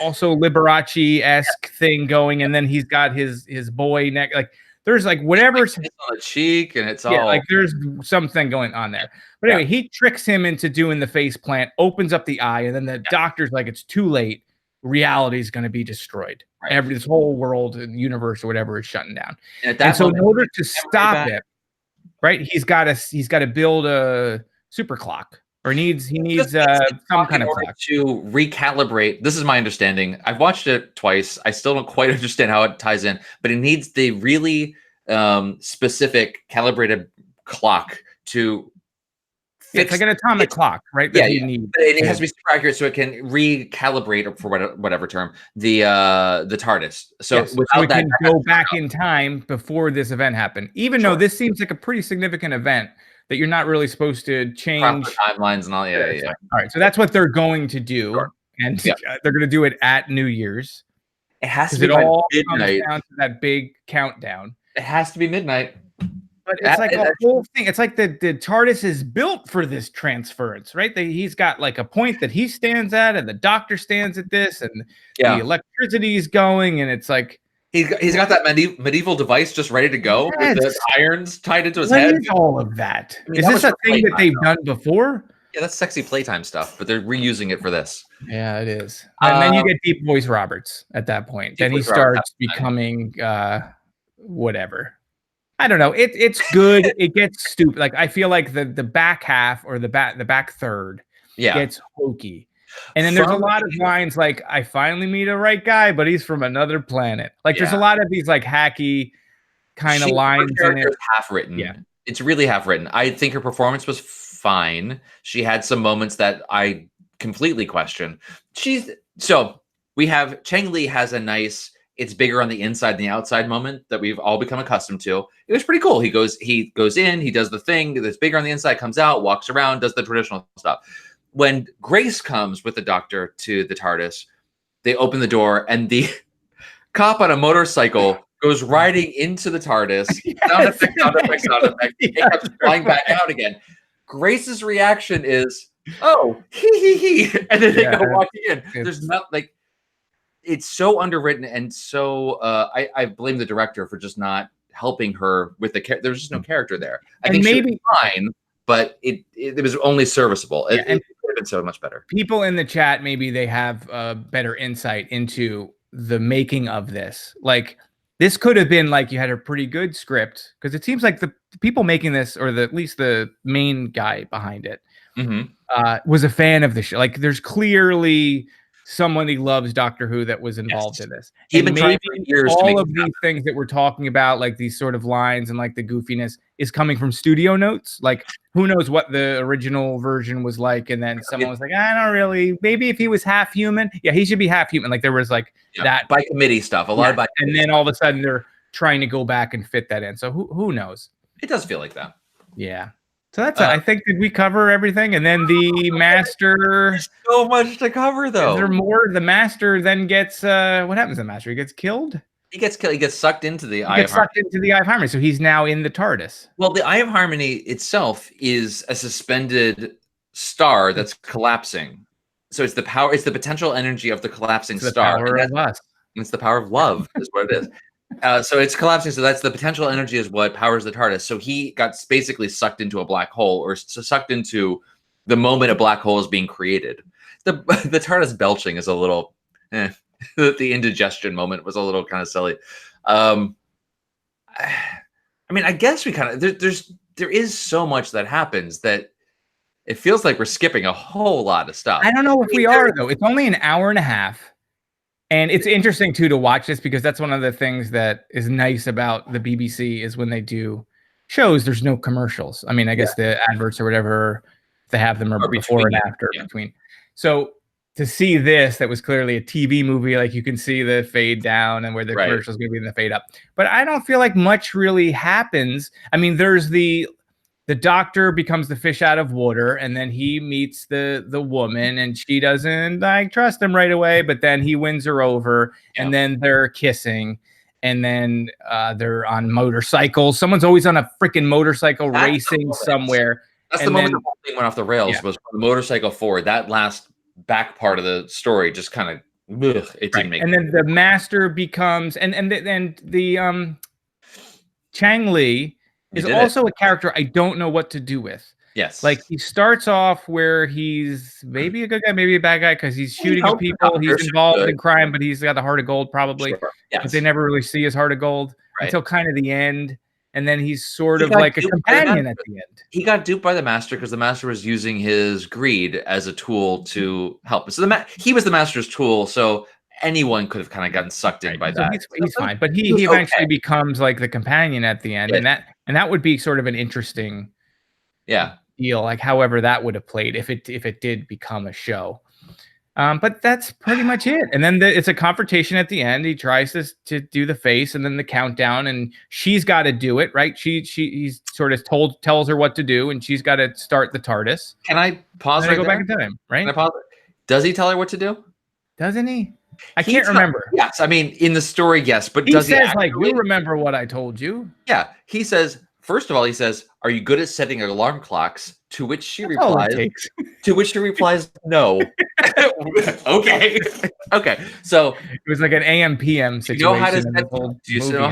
also Liberace-esque thing going, and then he's got his boy neck. Like there's like whatever's on the cheek, and it's all like there's something going on there. But anyway, he tricks him into doing the face plant, opens up the eye, and then the doctor's like, it's too late. Reality is going to be destroyed. Right. This whole world and universe or whatever is shutting down. And so in order to stop it, right, he's got to build a super clock. Or he needs some kind of clock to recalibrate. This is my understanding. I've watched it twice. I still don't quite understand how it ties in, but it needs the really specific calibrated clock to fix. It's like an atomic clock, right? That you need. It has to be super accurate so it can recalibrate, for whatever term, the TARDIS. So without that, can go back in time before this event happened. Even though this seems like a pretty significant event that you're not really supposed to change timelines and all. Yeah. All right, so that's what they're going to do, and they're going to do it at New Year's. It has to be all midnight. Comes down to that big countdown. It has to be midnight. But it's like a whole thing. It's like the TARDIS is built for this transference, right? He's got like a point that he stands at, and the doctor stands at this, and the electricity is going, and it's like. He's got that medieval device just ready to go with the irons tied into his head. What is all of that? I mean, is this a thing that they've done before? Yeah, that's sexy playtime stuff, but they're reusing it for this. Yeah, it is. And then you get Deep Voice Roberts at that point. Then he starts becoming whatever. I don't know. It's good. It gets stupid. Like I feel like the back half or the back third gets hokey. And then there's a lot of lines like, I finally meet a right guy, but he's from another planet. Like there's a lot of these like hacky kind of lines in it. Half written. Yeah. It's really half written. I think her performance was fine. She had some moments that I completely question. So we have Cheng Li has a nice, it's bigger on the inside than the outside moment that we've all become accustomed to. It was pretty cool. He goes in, he does the thing that's bigger on the inside, comes out, walks around, does the traditional stuff. When Grace comes with the doctor to the TARDIS, they open the door and the cop on a motorcycle goes riding into the TARDIS. Sound effect. It comes flying back out again. Grace's reaction is, "Oh, he," and then they go walking in. There's not like it's so underwritten and so. I blame the director for just not helping her with the character. There's just no character there. I think maybe fine, but it was only serviceable. It could have been so much better. People in the chat, maybe they have better insight into the making of this. Like this could have been like you had a pretty good script because it seems like the people making this, or at least the main guy behind it, was a fan of the show. Like there's clearly someone who loves Doctor Who that was involved in this. And maybe all of these things that we're talking about, like these sort of lines and like the goofiness, is coming from studio notes. Like who knows what the original version was like, and then someone was like, I don't really. Maybe if he was half human, he should be half human. Like there was like that by committee stuff, a lot of by. And then all of a sudden they're trying to go back and fit that in. So who knows? It does feel like that. Yeah. So that's I think, did we cover everything? And then the master. There's so much to cover, though. Is there more? The master then gets what happens to the master? He gets killed? He gets killed. He gets sucked into the Eye of Harmony. Sucked into the Eye of Harmony. So he's now in the TARDIS. Well, the Eye of Harmony itself is a suspended star that's collapsing. So it's the power, it's the potential energy of the collapsing star. The power of us. It's the power of love, is what it is. So it's collapsing. So that's the potential energy is what powers the TARDIS. So he got basically sucked into a black hole, or sucked into the moment a black hole is being created. The TARDIS belching is a little, the indigestion moment was a little kind of silly. I mean, I guess we kind of there is so much that happens that it feels like we're skipping a whole lot of stuff. I don't know if we are though. It's only an hour and a half. And it's interesting too to watch this because that's one of the things that is nice about the BBC is when they do shows, there's no commercials. I mean, I guess the adverts or whatever, if they have them are before and after between. So to see this, that was clearly a TV movie, like you can see the fade down and where the commercial is going to be in the fade up. But I don't feel like much really happens. I mean, there's the doctor becomes the fish out of water, and then he meets the woman, and she doesn't like trust him right away, but then he wins her over, and then they're kissing, and then they're on motorcycles. Someone's always on a freaking motorcycle racing somewhere. That's the moment the whole thing went off the rails, was from the motorcycle forward. That last back part of the story just kind of it didn't make. And then the master becomes and the Chang Li is also a character I don't know what to do with. Yes. Like he starts off where he's maybe a good guy, maybe a bad guy because he's shooting at people. He's involved in crime, but he's got the heart of gold probably. Sure. Yes. But they never really see his heart of gold until kind of the end. And then he's sort of like a companion at the end. He got duped by the master because the master was using his greed as a tool to help. So he was the master's tool. So anyone could have kind of gotten sucked in by that. He's fine, but he eventually becomes like the companion at the end, and that would be sort of an interesting deal, like however that would have played if it did become a show. But that's pretty much it. And then it's a confrontation at the end. He tries to do the face, and then the countdown, and she's got to do it, right? He's sort of tells her what to do, and she's got to start the TARDIS. Can I pause? Go back in time, right? Can I pause? Does he tell her what to do? Doesn't he? I can't remember. Yes, I mean in the story, yes, but he says like, "You remember what I told you?" Yeah, he says. First of all, he says, "Are you good at setting alarm clocks?" To which she replies, "No." Okay. So it was like an AM/PM situation. You know how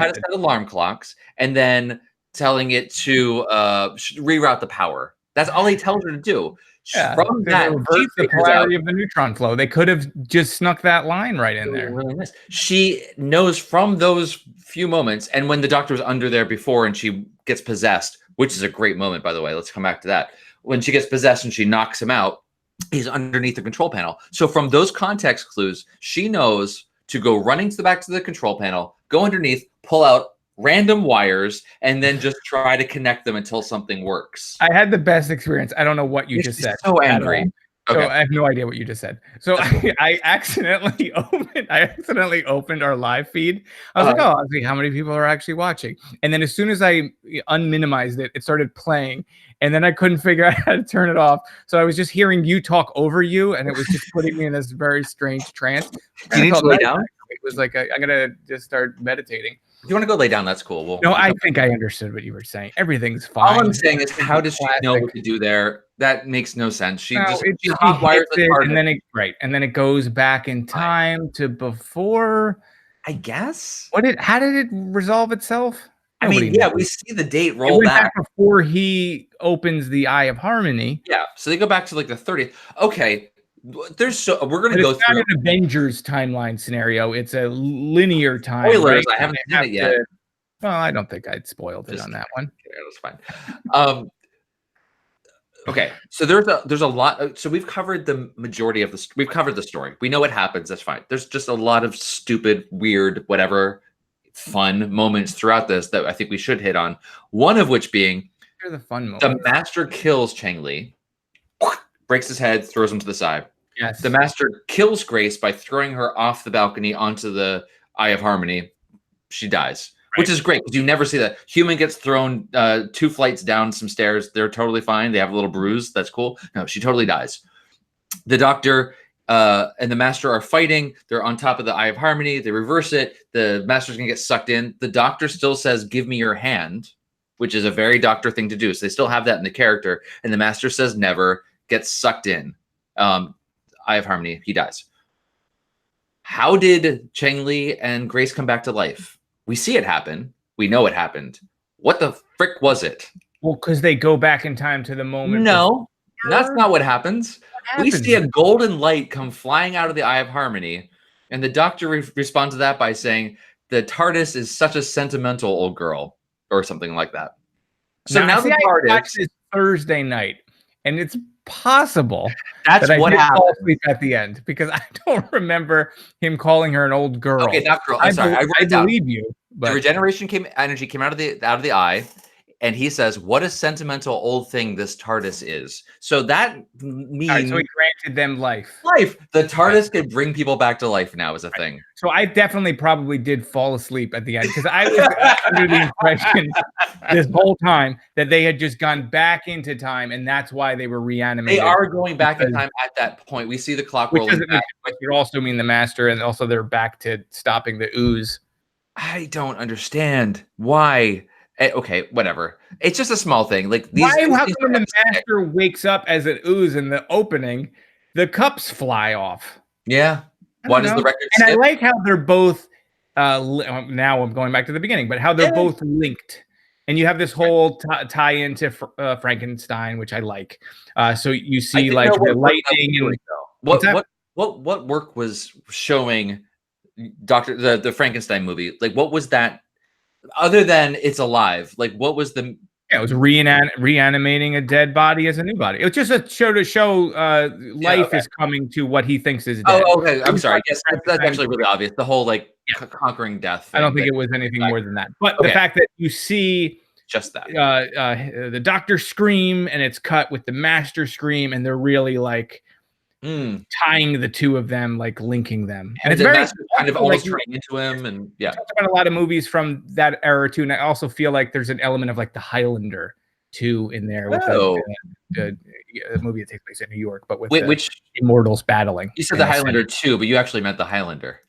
to set alarm clocks, and then telling it to reroute the power. That's all he tells her to do. Yeah, from that, reverse the polarity of the neutron flow. They could have just snuck that line right in there. Really nice. She knows from those few moments, and when the doctor was under there before, and she gets possessed, which is a great moment, by the way. Let's come back to that. When she gets possessed and she knocks him out, he's underneath the control panel. So from those context clues, she knows to go running to the back to the control panel, go underneath, pull out random wires, and then just try to connect them until something works. I had the best experience. I don't know what you just said. So angry. So I have no idea what you just said. So I accidentally opened our live feed. I was like, oh, see how many people are actually watching. And then as soon as I unminimized it, it started playing. And then I couldn't figure out how to turn it off. So I was just hearing you talk over you, and it was just putting me in this very strange trance. Do you need to lay down? It was like, I'm going to just start meditating. If you want to go lay down, that's cool. No, I think I understood what you were saying. Everything's fine. All I'm saying is, how does she know what to do there? That makes no sense. She hot wires it, and then and then it goes back in time to before. I guess. How did it resolve itself? I mean, we see the date roll back before he opens the Eye of Harmony. Yeah, so they go back to like the 30th. Okay, we're going to go through an Avengers timeline scenario. It's a linear time. Spoilers. I haven't seen it yet. Well, I don't think I'd spoiled it on that one. Yeah, it was fine. Okay, so there's a lot. So we've covered the majority of we've covered the story. We know what happens. That's fine. There's just a lot of stupid, weird, whatever, fun moments throughout this that I think we should hit on. One of which being the fun moments. The master kills Chang Li, breaks his head, throws him to the side. Yes. The master kills Grace by throwing her off the balcony onto the Eye of Harmony. She dies, which is great because you never see that. Human gets thrown 2 flights down some stairs. They're totally fine. They have a little bruise. That's cool. No, she totally dies. The doctor and the master are fighting. They're on top of the Eye of Harmony. They reverse it. The master's going to get sucked in. The doctor still says, "Give me your hand," which is a very doctor thing to do. So they still have that in the character. And the master says never, gets sucked in. Eye of Harmony, he dies. How did Chang Li and Grace come back to life? We see it happen. We know it happened. What the frick was it? Well, because they go back in time to the moment. No, that's before. not what happens. What We happens? see a golden light come flying out of the Eye of Harmony, and the Doctor responds to that by saying, "The TARDIS is such a sentimental old girl," or something like that. So now see, the I watched TARDIS. this Thursday night, and it's possible That's that I what did fall happened. asleep at the end because I don't remember him calling her an old girl. Okay, not girl. I'm sorry. I wrote I it down. believe you, The but regeneration energy came out of the eye, and he says, "What a sentimental old thing this TARDIS is." So that means all right, so he granted them life. life. The TARDIS can bring people back to life now is a thing. So I definitely probably did fall asleep at the end because I was under the impression this whole time that they had just gone back into time, and that's why they were reanimated. They are going back in time at that point. We see the clock Which rolling doesn't back. would also mean the master, and also they're back to stopping the ooze. I don't understand why. Okay, whatever. It's just a small thing. Like these. Why? How these come when the master wakes up as an ooze in the opening, the cups fly off? Yeah. I Why don't does the know. record And I skip? like how they're both. Now I'm going back to the beginning, but how they're Yeah. both linked, and you have this whole tie into Frankenstein, which I like. So you I see didn't like know what the work that was lightning and doing, though. what's that? What work was showing the Frankenstein movie? Like what was that other than it's alive? Like what was the Yeah, it was reanimating a dead body as a new body. It was just a show to show life okay. is coming to what he thinks is dead. Oh, okay. I'm was sorry. like Yes, that's Frankenstein. actually really obvious. The whole like conquering death I don't thing. think it was anything more than that. But Okay. the fact that you see Just that. the Doctor scream and it's cut with the Master scream, and they're really like tying the two of them, like linking them. And it's the very master kind of also, almost like, turning into him, and we talked about a lot of movies from that era too, and I also feel like there's an element of like the Highlander too in there with the movie that takes place in New York, but with which immortals battling. you said the Highlander 2, but you actually meant the Highlander.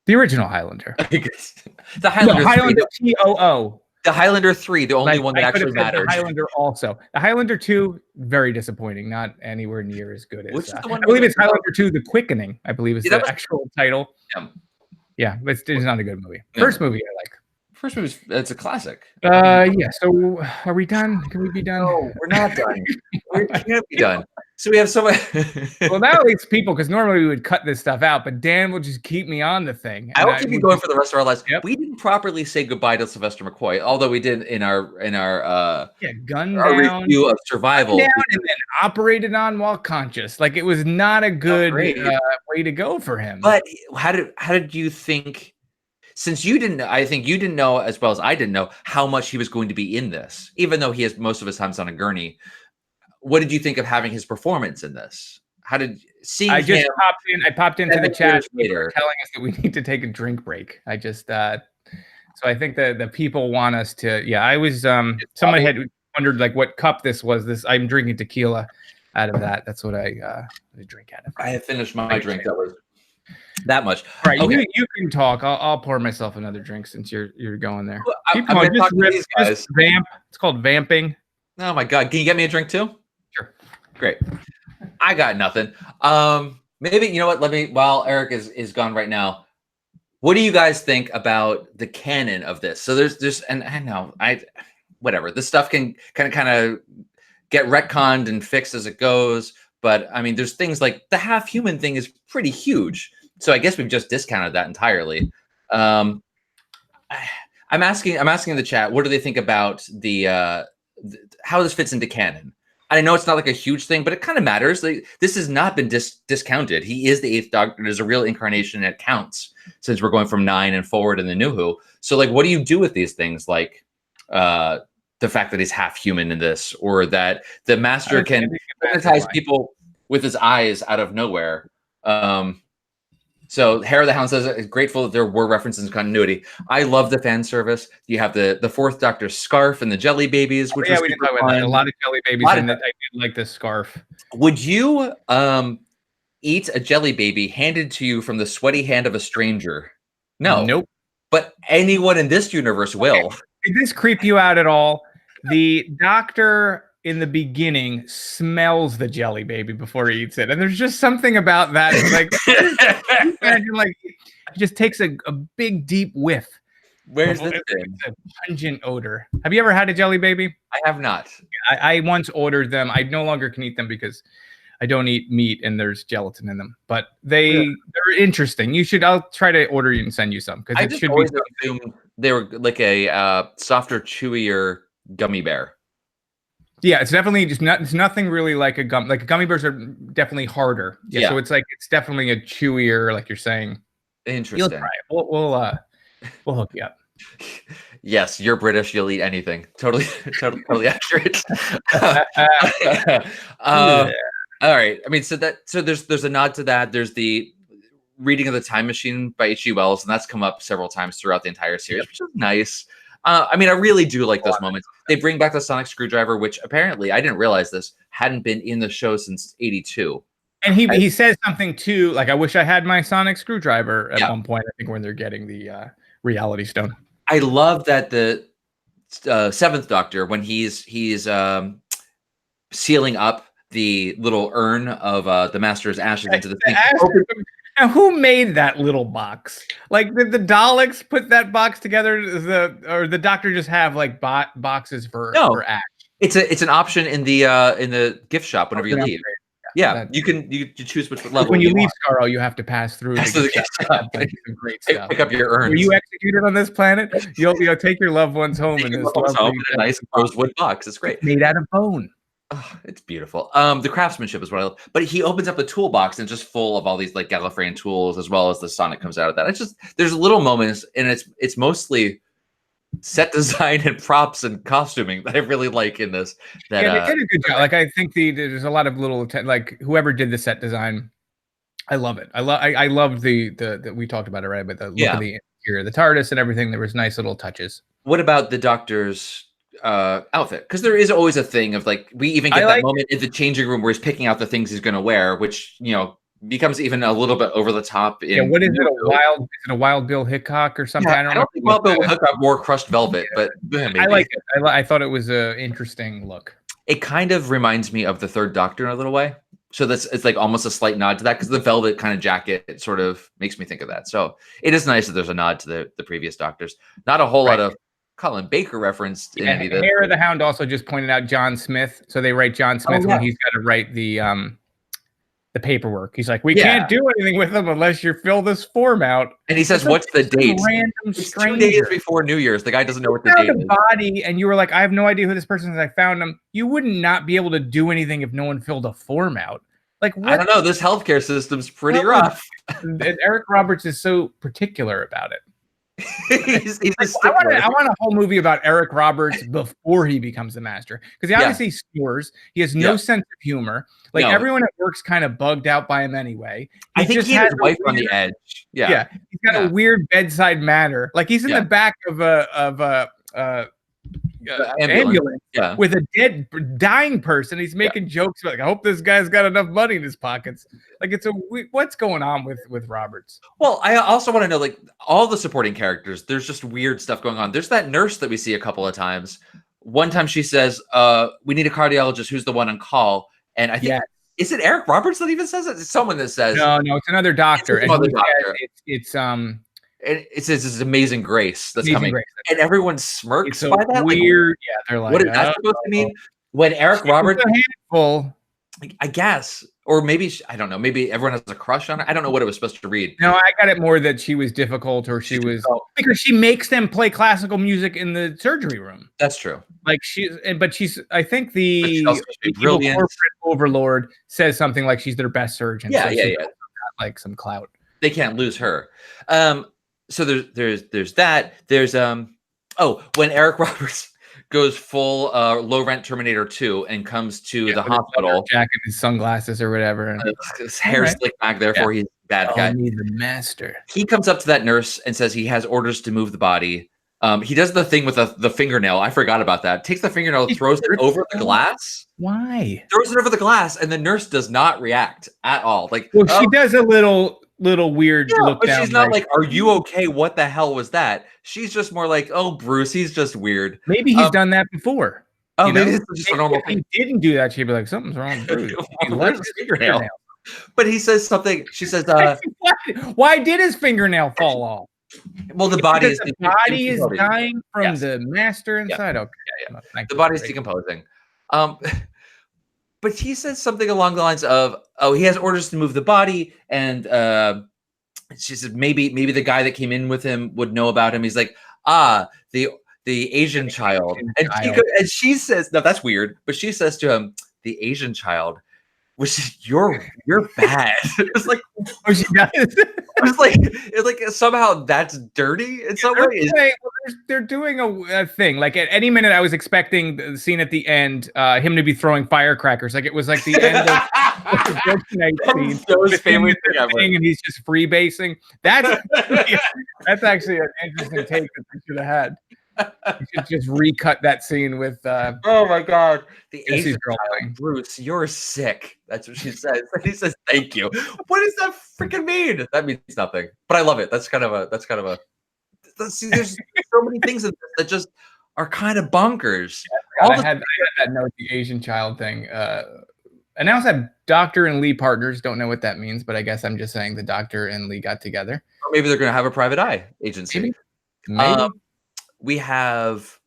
The original Highlander. The Highlander 3. Highlander TOO. The Highlander 3, the only one that I could actually have said mattered. the Highlander also. The Highlander 2, very disappointing. Not anywhere near as good as. Which is the one I believe with it's Highlander 2: The Quickening. I believe is Yeah, that the was- actual title. Yeah, but it's not a good movie. First movie I like. First movie, it's a classic. Yeah. So are we done? Can we be done? No, we're not done. We can't be done. So we have so much. Well, that leaves people because normally we would cut this stuff out, but Dan will just keep me on the thing. I will keep you going for the rest of our lives. Yep. We didn't properly say goodbye to Sylvester McCoy, although we did in our gun our down, review of Survival. down, and then operated on while conscious. Like it was not a good way to go for him. But how did you think? Since you didn't, I think you didn't know as well as I didn't know how much he was going to be in this, even though he has most of his times on a gurney. What did you think of having his performance in this? How did seeing I just him popped in. I popped into the chat later, telling us that we need to take a drink break. I just so I think the people want us to. Yeah, I was. Someone had wondered like what cup this was. This I'm drinking tequila out of that. That's what I drink out of. I have finished my drink. That was that much. All right, okay. you can talk. I'll pour myself another drink since you're going there. Well, Keep I'm going. gonna talk to these guys. Just vamp. It's called vamping. Oh my god! Can you get me a drink too? Sure. Great. I got nothing. Maybe you know what? Let me. While Eric is gone right now, what do you guys think about the canon of this? So there's and I know whatever this stuff can kind of get retconned and fixed as it goes. But I mean, there's things like the half human thing is pretty huge. So I guess we've just discounted that entirely. I'm asking in the chat, what do they think about how this fits into canon? I know it's not like a huge thing, but it kind of matters. This has not been discounted. He is the Eighth Doctor. There's a real incarnation, and it counts since we're going from 9 and forward in the New Who. So, like, what do you do with these things, like the fact that he's half human in this, or that the Master can hypnotize people with his eyes out of nowhere? So Hair of the Hound says, grateful that there were references in continuity. I love the fan service. You have the Fourth Doctor scarf and the jelly babies, which was we didn't talk about that. A lot of jelly babies, and I did like this scarf. Would you eat a jelly baby handed to you from the sweaty hand of a stranger? No. Nope. But anyone in this universe will. Did this creep you out at all? The Doctor in the beginning smells the Jelly Baby before he eats it, and there's just something about that. Like, imagine, like, he just takes a big deep whiff. Where's this been? It's a pungent odor. Have you ever had a Jelly Baby? I have not. I once ordered them. I no longer can eat them because I don't eat meat and there's gelatin in them. But they're interesting. You should. I'll try to order you and send you some because it should always be. assumed they were like a softer, chewier gummy bear. Yeah, it's definitely just not. It's nothing really like a gum. Like gummy bears are definitely harder. Yeah. So it's definitely a chewier, like you're saying. Interesting. You'll try it. We'll hook you up. Yes, you're British. You'll eat anything. Totally accurate. All right. I mean, so there's a nod to that. There's the reading of the Time Machine by H.G. Wells, and that's come up several times throughout the entire series, which is nice. I mean, I really do like those moments. They bring back the sonic screwdriver, which apparently, I didn't realize this, hadn't been in the show since '82. And he says something too, like, I wish I had my sonic screwdriver at one point, I think, when they're getting the reality stone. I love that the Seventh Doctor, when he's sealing up the little urn of the Master's ashes into the thing. Now, who made that little box? Like, did the Daleks put that box together? Or the Doctor just have like boxes for ash? It's an option in the gift shop whenever you leave. Yeah, you choose which level. When you leave Scarrow, you have to pass through the gift shop. Like, some great stuff. Pick up your urns. Were you executed on this planet? You'll take your loved ones home in this a nice rosewood box. It's great. Made out of bone. Oh, it's beautiful. The craftsmanship is what I love. But he opens up the toolbox and it's just full of all these like Gallifreyan tools, as well as the Sonic comes out of that. It's just, there's little moments, and it's mostly set design and props and costuming that I really like in this. That, they did a good job. Like, I think there's a lot of little like whoever did the set design, I love it. I love the we talked about it, right? But the look of the interior, the TARDIS and everything. There was nice little touches. What about the Doctor's outfit? Because there is always a thing of like, we even get that moment in the changing room where he's picking out the things he's going to wear, which becomes even a little bit over the top. What is it? A Wild Bill Hickok or something? I don't think Wild Bill Hickok wore crushed velvet, but maybe. I like it. I thought it was an interesting look. It kind of reminds me of the Third Doctor in a little way. So it's like almost a slight nod to that, because the velvet kind of jacket, it sort of makes me think of that. So it is nice that there's a nod to the previous Doctors. Not a whole lot of Colin Baker referenced in any of this. Hair of the Hound also just pointed out John Smith. So they write John Smith when he's got to write the paperwork. He's like, we can't do anything with them unless you fill this form out. And he says, what's the date? It's 2 days before New Year's. The guy doesn't know what the date is. Body, and you were like, I have no idea who this person is. I found him. You wouldn't not be able to do anything if no one filled a form out. Like, what? I don't know. This healthcare system's pretty rough. And Eric Roberts is so particular about it. he's I want a whole movie about Eric Roberts before he becomes the Master, because he obviously snores. He has no sense of humor. Like, everyone at work's kind of bugged out by him anyway. I think he has his wife on the edge. Yeah, he's got a weird bedside manner. Like, he's in the back of a ambulance with a dying person. He's making jokes about, like, I hope this guy's got enough money in his pockets. Like, what's going on with Roberts? Well, I also want to know, like, all the supporting characters, there's just weird stuff going on. There's that nurse that we see a couple of times. One time she says, we need a cardiologist. Who's the one on call? And I think, is it Eric Roberts that even says it? It's someone that says, no, it's another doctor. It's another doctor. And it says this Amazing Grace that's coming, and everyone smirks by that. Weird, they're like, what is that supposed to mean? When Eric Roberts, I guess, or maybe I don't know. Maybe everyone has a crush on her. I don't know what it was supposed to read. No, I got it more that she was difficult, or because she makes them play classical music in the surgery room. That's true. Like I think the corporate overlord says something like she's their best surgeon. Yeah. Like some clout. They can't lose her. So there's that. There's when Eric Roberts goes full low rent Terminator 2 and comes to the hospital, jacket and sunglasses or whatever, and his hair slicked back, therefore he's a bad guy. He's the Master. He comes up to that nurse and says he has orders to move the body. He does the thing with the fingernail. I forgot about that. Takes the fingernail, throws it over the glass. Why? Throws it over the glass, and the nurse does not react at all. Like, she does a little weird look but down. She's not like, are you okay? What the hell was that? She's just more like, oh, Bruce, he's just weird. Maybe he's done that before. Oh, You know? maybe it's just a normal If thing. he didn't do that, she'd be like, something's wrong with Bruce. He Where's left his his fingernail? fingernail. But he says something. She says, Why did his fingernail fall off? well, the body Because is the body is decomposing. dying from Yes. the master inside. Okay. Yeah. Well, thank The you. body's decomposing. But he says something along the lines of, "Oh, he has orders to move the body," and she said maybe the guy that came in with him would know about him. He's like, the Asian child, and she says, "No, that's weird." But she says to him, "The Asian child." Which is you're bad. It's like Oh, she does. it's like somehow that's dirty in some way. They're doing a thing. Like at any minute, I was expecting the scene at the end, him to be throwing firecrackers. Like it was like the end of the Fortnite scene. Joe's favorite thing ever. And he's just freebasing. That's actually an interesting take that they should have had. You should just recut that scene with oh my god, the Jesse's Asian girl child, thing. Bruce, you're sick. That's what she says. He says thank you. What does that freaking mean? That means nothing. But I love it. That's kind of a see, there's so many things in this that just are kind of bonkers. I had that note, the Asian child thing. Announced that Doctor and Lee partners. Don't know what that means, but I guess I'm just saying the Doctor and Lee got together. Or maybe they're going to have a private eye agency. Maybe. We have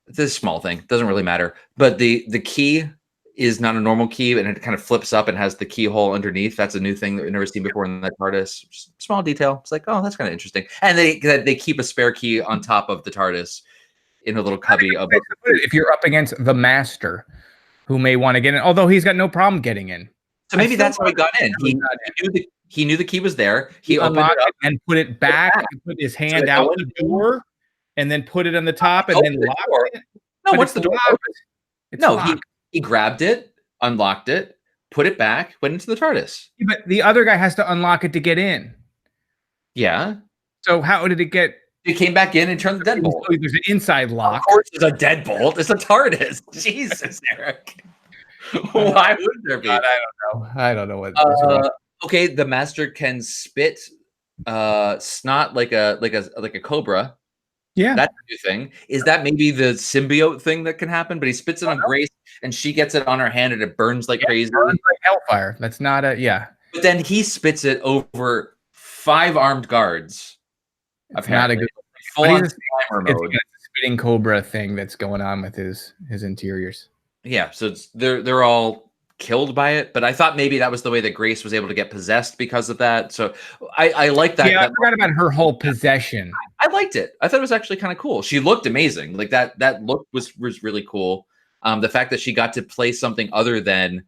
this small thing, doesn't really matter, but the key is not a normal key, and it kind of flips up and has the keyhole underneath. That's a new thing that we've never seen before in that TARDIS. Just small detail. It's like, oh, that's kind of interesting. And they keep a spare key on top of the TARDIS in a little cubby. If you're up against the Master, who may want to get in, although he's got no problem getting in. So maybe that's how he got in. He knew the key was there. He unlocked it and put it back, and put his hand out the door, and then put it on the top, and then locked it. No, once the door opened. No, locked. He grabbed it, unlocked it, put it back, went into the TARDIS. Yeah, but the other guy has to unlock it to get in. Yeah. So how did it get? It came back in and turned the deadbolt. There's an inside lock. Of course, there's a deadbolt. It's a TARDIS. Jesus, Eric. Why would there be? God, I don't know what. Okay, the Master can spit snot like a cobra. Yeah, that's a new thing. Is that maybe the symbiote thing that can happen? But he spits it on Grace, and she gets it on her hand, and it burns like crazy. It burns like hellfire. That's not a But then he spits it over 5 armed guards. It's not a good. It's a spitting cobra thing that's going on with his interiors. Yeah, so they're all killed by it, but I thought maybe that was the way that Grace was able to get possessed because of that. So I like that. Yeah, I forgot about her whole possession. I liked it. I thought it was actually kind of cool. She looked amazing. Like that look was really cool. The fact that she got to play something other than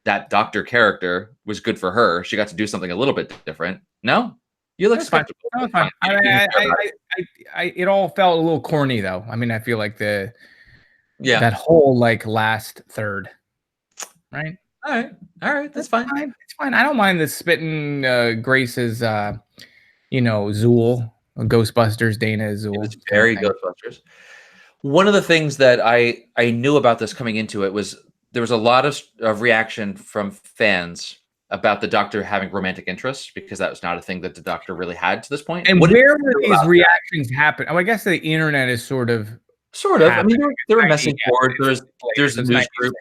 that Doctor character was good for her. She got to do something a little bit different. No, you look skeptical. No, fine. It all felt a little corny though. I mean, I feel like that whole like last third. Right. All right. That's fine. It's fine. I don't mind the spitting Grace's, Zool, Ghostbusters, Dana Zool. It was very Ghostbusters. One of the things that I knew about this coming into it was there was a lot of reaction from fans about the Doctor having romantic interests because that was not a thing that the Doctor really had to this point. And where were these reactions happen? Oh, I guess the internet is sort of. I mean, there were message boards. There's a news group.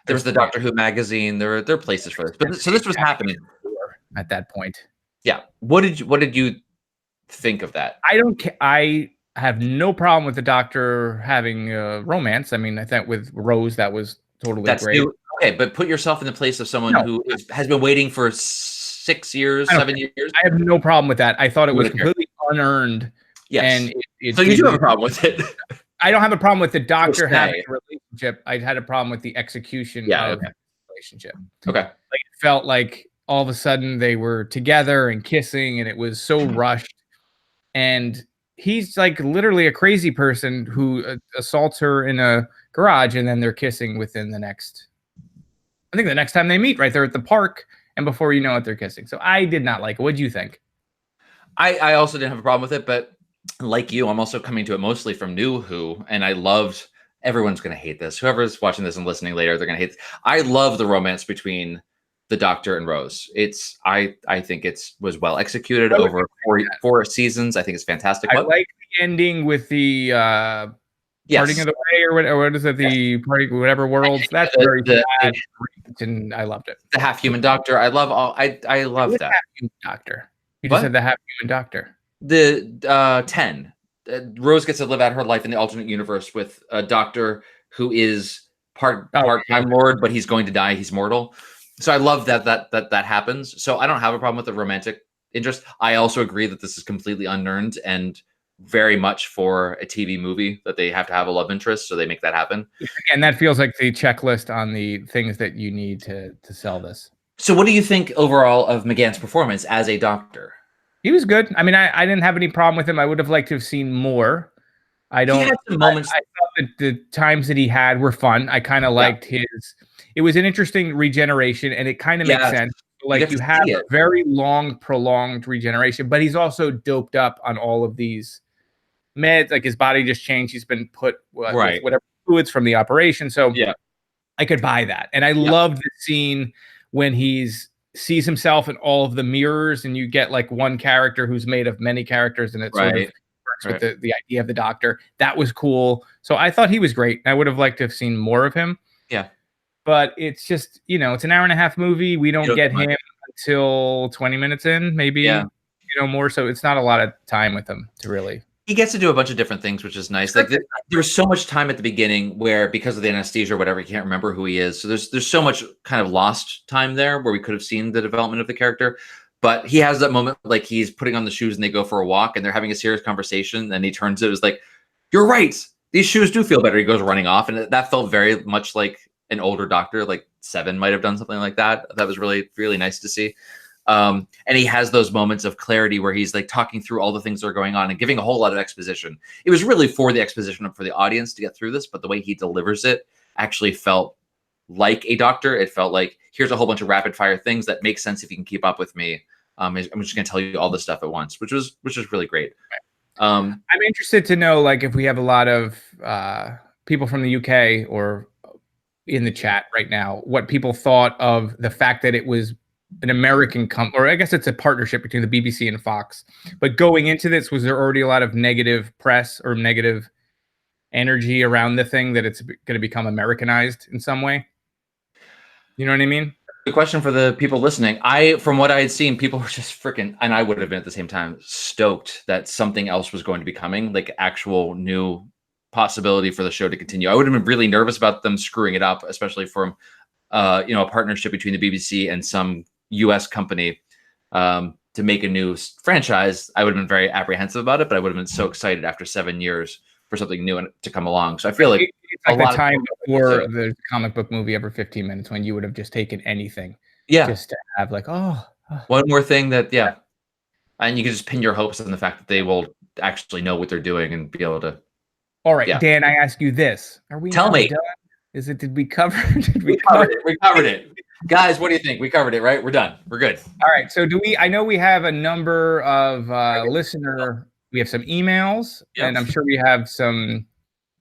There was the Doctor Who magazine. There are places for this, but so this was happening at that point. Yeah. What did you think of that? I don't care. I have no problem with the Doctor having romance. I mean, I think with Rose that was totally great. Okay, but put yourself in the place of someone who has been waiting for 6 years, 7 years. I have no problem with that. I thought it was completely unearned. Yes. And so you do have a problem with it. I don't have a problem with the Doctor having a relationship. I had a problem with the execution of the relationship. Okay. Like it felt like all of a sudden they were together and kissing, and it was so rushed. And he's like literally a crazy person who assaults her in a garage, and then they're kissing within the next time they meet, right there at the park, and before you know it, they're kissing. So I did not like it. What do you think? I also didn't have a problem with it, but like you, I'm also coming to it mostly from New Who, and I loved. Everyone's going to hate this. Whoever's watching this and listening later, they're going to hate this. I love the romance between the Doctor and Rose. I think was well executed over four seasons. I think it's fantastic. I like the ending with the Parting of the Way, or what is it? The Party, whatever worlds. That's very sad, and I loved it. The Half Human Doctor. I love all. I love that. Half Human Doctor. You What? just said the Half Human Doctor. The 10. Rose gets to live out her life in the alternate universe with a doctor who is part-time Lord, but he's going to die. He's mortal. So I love that happens. So I don't have a problem with the romantic interest. I also agree that this is completely unearned and very much for a TV movie that they have to have a love interest, so they make that happen. And that feels like the checklist on the things that you need to sell this. So what do you think overall of McGann's performance as a doctor? He was good. I mean, I didn't have any problem with him. I would have liked to have seen more. I don't. He had some moments. I thought that the times that he had were fun. I kind of liked his. It was an interesting regeneration, and it kind of makes sense. Like you have a very long, prolonged regeneration, but he's also doped up on all of these meds. Like his body just changed. He's been put with whatever fluids from the operation. So I could buy that, and I loved the scene when sees himself in all of the mirrors, and you get like one character who's made of many characters, and it sort of works with the idea of the doctor. That was cool. So I thought he was great. I would have liked to have seen more of him. Yeah. But it's just, it's an hour-and-a-half movie. We don't get him until 20 minutes in, maybe, more. So it's not a lot of time with him to really. He gets to do a bunch of different things, which is nice. Like there was so much time at the beginning where, because of the anesthesia or whatever, he can't remember who he is. So there's so much kind of lost time there where we could have seen the development of the character. But he has that moment, like he's putting on the shoes and they go for a walk and they're having a serious conversation. And he turns it as like, "You're right. These shoes do feel better." He goes running off, and that felt very much like an older doctor, like Seven might have done something like that. That was really, really nice to see. And he has those moments of clarity where he's like talking through all the things that are going on and giving a whole lot of exposition. It was really for the exposition for the audience to get through this, but the way he delivers it actually felt like a doctor. It felt like, here's a whole bunch of rapid fire things that make sense if you can keep up with me. I'm just going to tell you all this stuff at once, which was really great. I'm interested to know, like, if we have a lot of people from the UK or in the chat right now, what people thought of the fact that it was an American or I guess it's a partnership between the BBC and Fox. But going into this, was there already a lot of negative press or negative energy around the thing that it's going to become Americanized in some way? You know what I mean? The question for the people listening, from what I had seen, people were just freaking, and I would have been at the same time, stoked that something else was going to be coming, like actual new possibility for the show to continue. I would have been really nervous about them screwing it up, especially from a partnership between the BBC and some US company to make a new franchise. I would have been very apprehensive about it, but I would have been so excited after 7 years for something new to come along. So I feel like it's like the time before the comic book movie every 15 minutes when you would have just taken anything. Just to have like, one more thing that, and you can just pin your hopes on the fact that they will actually know what they're doing and be able to. All right, Dan, I ask you this. Are we done? Did we cover we covered it. We covered it. Guys, what do you think? We covered it, right? We're done. We're good. All right. So I know we have a number of we have some emails, and I'm sure we have some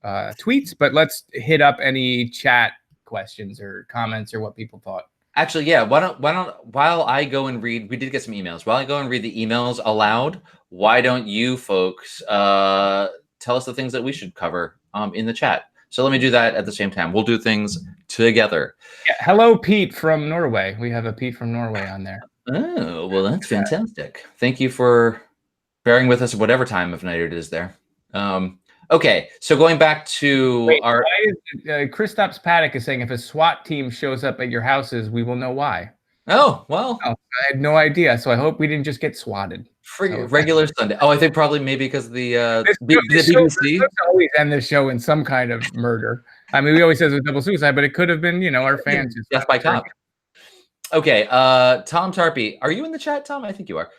tweets, but let's hit up any chat questions or comments or what people thought. Actually, why don't while I go and read, we did get some emails. While I go and read the emails aloud, why don't you folks tell us the things that we should cover in the chat? So let me do that at the same time. We'll do things together. Yeah. Hello, Pete from Norway. We have a Pete from Norway on there. Oh, well, that's fantastic. Thank you for bearing with us at whatever time of night it is there. Okay, so going back to Kristaps Paddock is saying, if a SWAT team shows up at your houses, we will know why. Oh, well. I had no idea, so I hope we didn't just get swatted. Regular Sunday. Oh, I think probably maybe because the BBC always end the show in some kind of murder. I mean, we always say it's a double suicide, but it could have been, our fans. Death by cop. Okay, Tom Tarpey, are you in the chat, Tom? I think you are.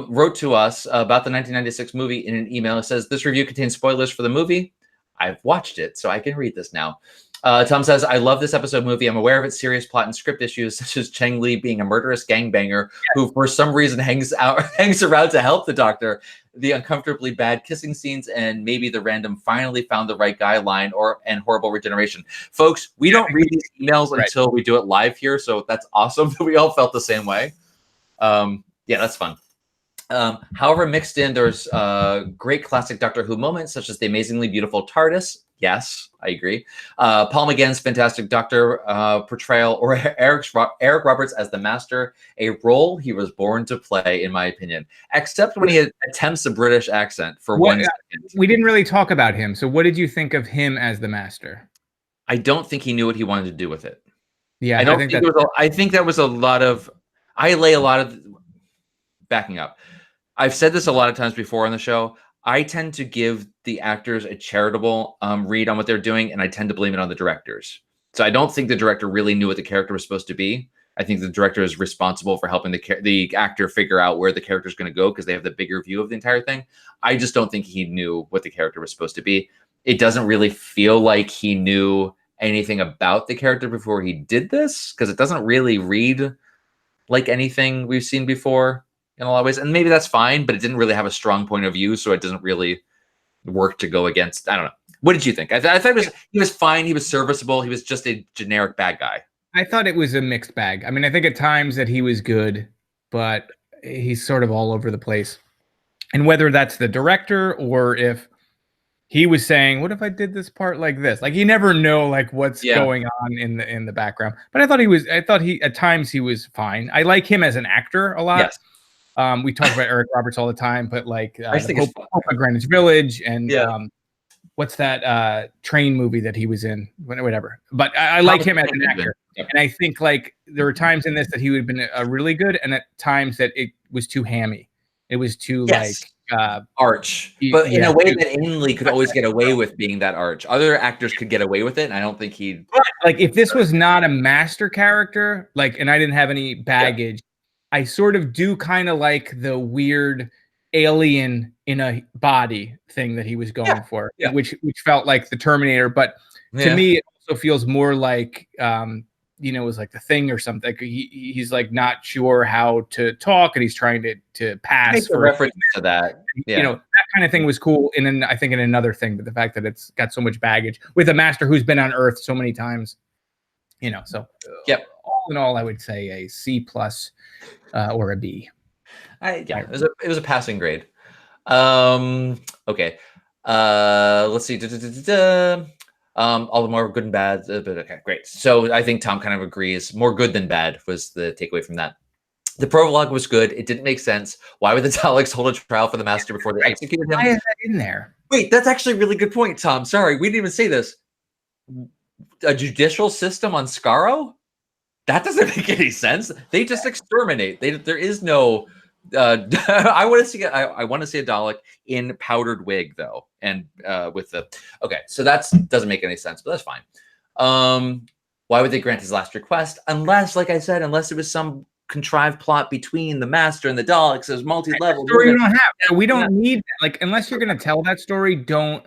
Wrote to us about the 1996 movie in an email. It says, this review contains spoilers for the movie. I've watched it, so I can read this now. Tom says, I love this episode movie. I'm aware of its serious plot and script issues, such as Cheng Li being a murderous gangbanger who, for some reason, hangs around to help the doctor, the uncomfortably bad kissing scenes, and maybe the random finally found the right guy line and horrible regeneration. Folks, we don't read these emails until we do it live here, so that's awesome that we all felt the same way. Yeah, that's fun. However, mixed in, there's great classic Doctor Who moments, such as the amazingly beautiful TARDIS. Yes, I agree. Paul McGann's fantastic Doctor portrayal, or Eric Roberts as the Master, a role he was born to play, in my opinion. Except when he attempts a British accent for 1 second. We didn't really talk about him. So what did you think of him as the Master? I don't think he knew what he wanted to do with it. Yeah, I think that was a lot of. I lay a lot of backing up. I've said this a lot of times before on the show. I tend to give the actors a charitable read on what they're doing, and I tend to blame it on the directors. So I don't think the director really knew what the character was supposed to be. I think the director is responsible for helping the actor figure out where the character is going to go because they have the bigger view of the entire thing. I just don't think he knew what the character was supposed to be. It doesn't really feel like he knew anything about the character before he did this, because it doesn't really read like anything we've seen before in a lot of ways. And maybe that's fine, but it didn't really have a strong point of view, so it doesn't really work to go against. I don't know. What did you think? I thought he was fine. He was serviceable. He was just a generic bad guy. I thought it was a mixed bag. I mean, I think at times that he was good, but he's sort of all over the place. And whether that's the director or if he was saying, what if I did this part like this? Like, you never know like what's going on in the background. But I thought he at times he was fine. I like him as an actor a lot. Yes. We talk about Eric Roberts all the time, but like Hope of Greenwich Village and what's that train movie that he was in? Whatever. But I like him as an actor. Yep. And I think like there were times in this that he would have been really good, and at times that it was too hammy. It was too like arch, but in a way that Ainley could always get away with being that arch. Other actors could get away with it, and I don't think he'd. Like if this was not a Master character, like, and I didn't have any baggage, I sort of do kind of like the weird alien in a body thing that he was going for, which felt like the Terminator, but to me it also feels more like it was like the Thing or something. He's like not sure how to talk, and he's trying to pass for reference to that. That kind of thing was cool. And then I think in another thing, but the fact that it's got so much baggage with a Master who's been on Earth so many times, so all in all, I would say a C+ or a B. It was a passing grade. Okay. Let's see. All the more good and bad, but okay, great. So I think Tom kind of agrees. More good than bad was the takeaway from that. The prologue was good. It didn't make sense. Why would the Daleks hold a trial for the Master before they executed him? Why is that in there? Wait, that's actually a really good point, Tom. Sorry, we didn't even say this. A judicial system on Skaro? That doesn't make any sense. They just exterminate. There is no. I want to see. I want to see a Dalek in powdered wig though, and with the. Okay, so that doesn't make any sense, but that's fine. Why would they grant his last request? Unless, like I said, unless it was some contrived plot between the Master and the Daleks as multi-level. Story you don't have. We don't need that. Like, unless you're going to tell that story, don't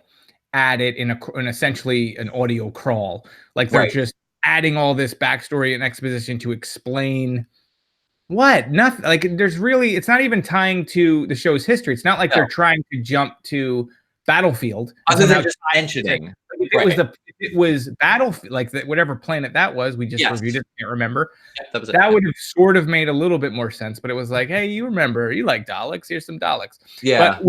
add it in essentially an audio crawl. Like they're just adding all this backstory and exposition to explain what? Nothing. Like there's really, it's not even tying to the show's history. It's not like they're trying to jump to Battlefield. Other than just mentioning. It was Battlefield, like whatever planet that was. We just reviewed it. Can't remember. That would have sort of made a little bit more sense. But it was like, hey, you remember? You like Daleks? Here's some Daleks. Yeah. But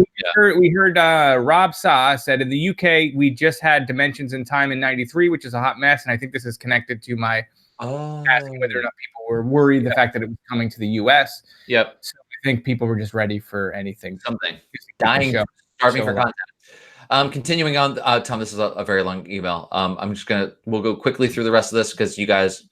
we heard Rob Saw said in the UK we just had Dimensions in Time in '93, which is a hot mess, and I think this is connected to my asking whether or not people were worried the fact that it was coming to the US. Yep. So I think people were just ready for anything. Something. Dying, starving for content. Continuing on, Tom, this is a very long email. We'll go quickly through the rest of this because you guys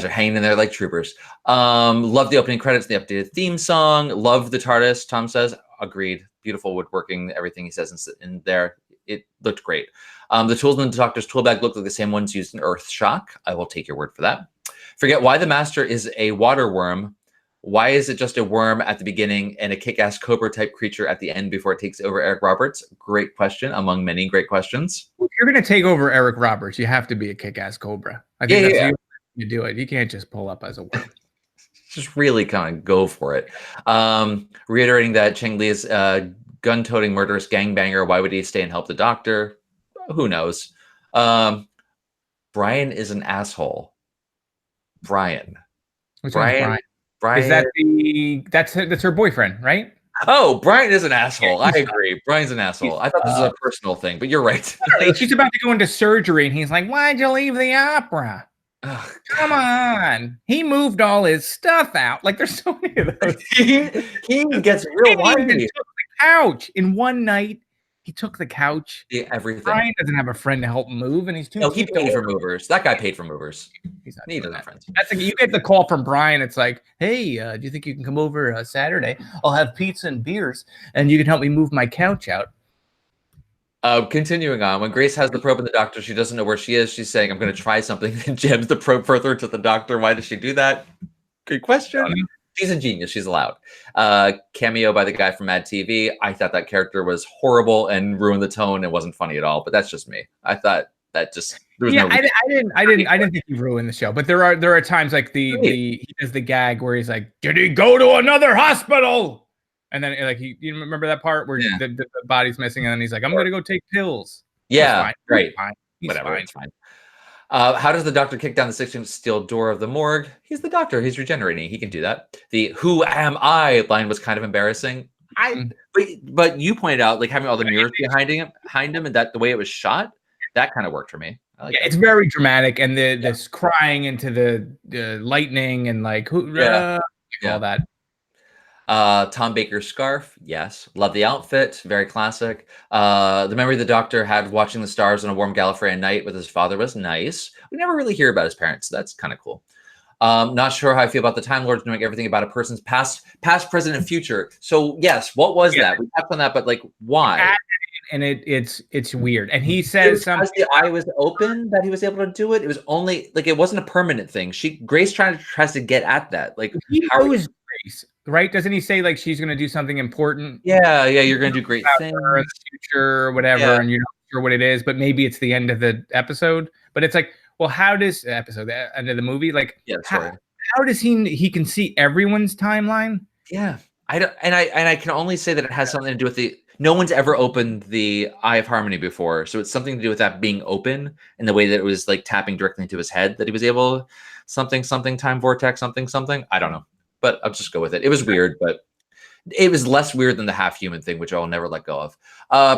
are hanging in there like troopers. Love the opening credits, the updated theme song. Love the TARDIS, Tom says. Agreed. Beautiful woodworking, everything he says in there. It looked great. The tools in the Doctor's tool bag look like the same ones used in Earthshock. I will take your word for that. Forget why the Master is a water worm. Why is it just a worm at the beginning and a kick-ass cobra type creature at the end before it takes over Eric Roberts? Great question, among many great questions. If you're going to take over Eric Roberts, you have to be a kick-ass cobra. I think that's you do it. You can't just pull up as a worm. Just really kind of go for it. Reiterating that Cheng Li is a gun-toting murderous gangbanger. Why would he stay and help the Doctor? Who knows? Brian is an asshole. Brian. Which one's Brian? Brian. Is that that's her boyfriend, right? Oh, Brian is an asshole. I he's- agree. Brian's an asshole. I thought this was a personal thing, but you're right. She's about to go into surgery, and he's like, "Why'd you leave the opera? Oh, Come on." He moved all his stuff out. Like, there's so many of those. he gets real He even whiny. took the couch in one night. He took the couch. Yeah, everything. Brian doesn't have a friend to help him move, and he's too No, he cheap to paid for order. movers. That guy paid for movers. He's not He doing doesn't that. have friends. That's like, you get the call from Brian. It's like, "Hey, do you think you can come over Saturday? I'll have pizza and beers, and you can help me move my couch out." Continuing on, when Grace has the probe in the doctor, she doesn't know where she is. She's saying, "I'm going to try something," and jams the probe further to the doctor. Why does she do that? Good question. She's a genius. She's allowed. Cameo by the guy from Mad TV. I thought that character was horrible and ruined the tone and wasn't funny at all. But that's just me. I thought that just there was no. I didn't think he ruined the show. But there are times like he does the gag where he's like, "Did he go to another hospital?" And then like you remember that part where the body's missing, and then he's like, "I'm gonna go take pills." Yeah, right. He's Whatever, fine. it's fine. How does the doctor kick down the 6-inch steel door of the morgue? He's the doctor. He's regenerating. He can do that. The "Who am I" line was kind of embarrassing. But you pointed out like having all the mirrors behind him, and that the way it was shot, that kind of worked for me. I like that. It's very dramatic, and this crying into the lightning and like all that. Tom Baker's scarf, yes. Love the outfit, very classic. The memory the doctor had watching the stars on a warm Gallifreyan night with his father was nice. We never really hear about his parents, so that's kind of cool. Not sure how I feel about the Time Lords knowing everything about a person's past, present, and future. So yes, what was that? We touched on that, but like, why? And it's weird. And he says something. The eye was open that he was able to do it. It was only like it wasn't a permanent thing. Grace tries to get at that. Like he knows Grace, right? Doesn't he say like she's going to do something important? Yeah, you're going to do great things in the future or whatever, and you're not sure what it is, but maybe it's the end of the episode. But it's like, well, how does the end of the movie? Like, how does he can see everyone's timeline? Yeah, I don't, and I can only say that it has something to do with the. No one's ever opened the Eye of Harmony before, so it's something to do with that being open and the way that it was like tapping directly into his head that he was able something time vortex something. I don't know, but I'll just go with it. It was weird, but it was less weird than the half human thing, which I'll never let go of.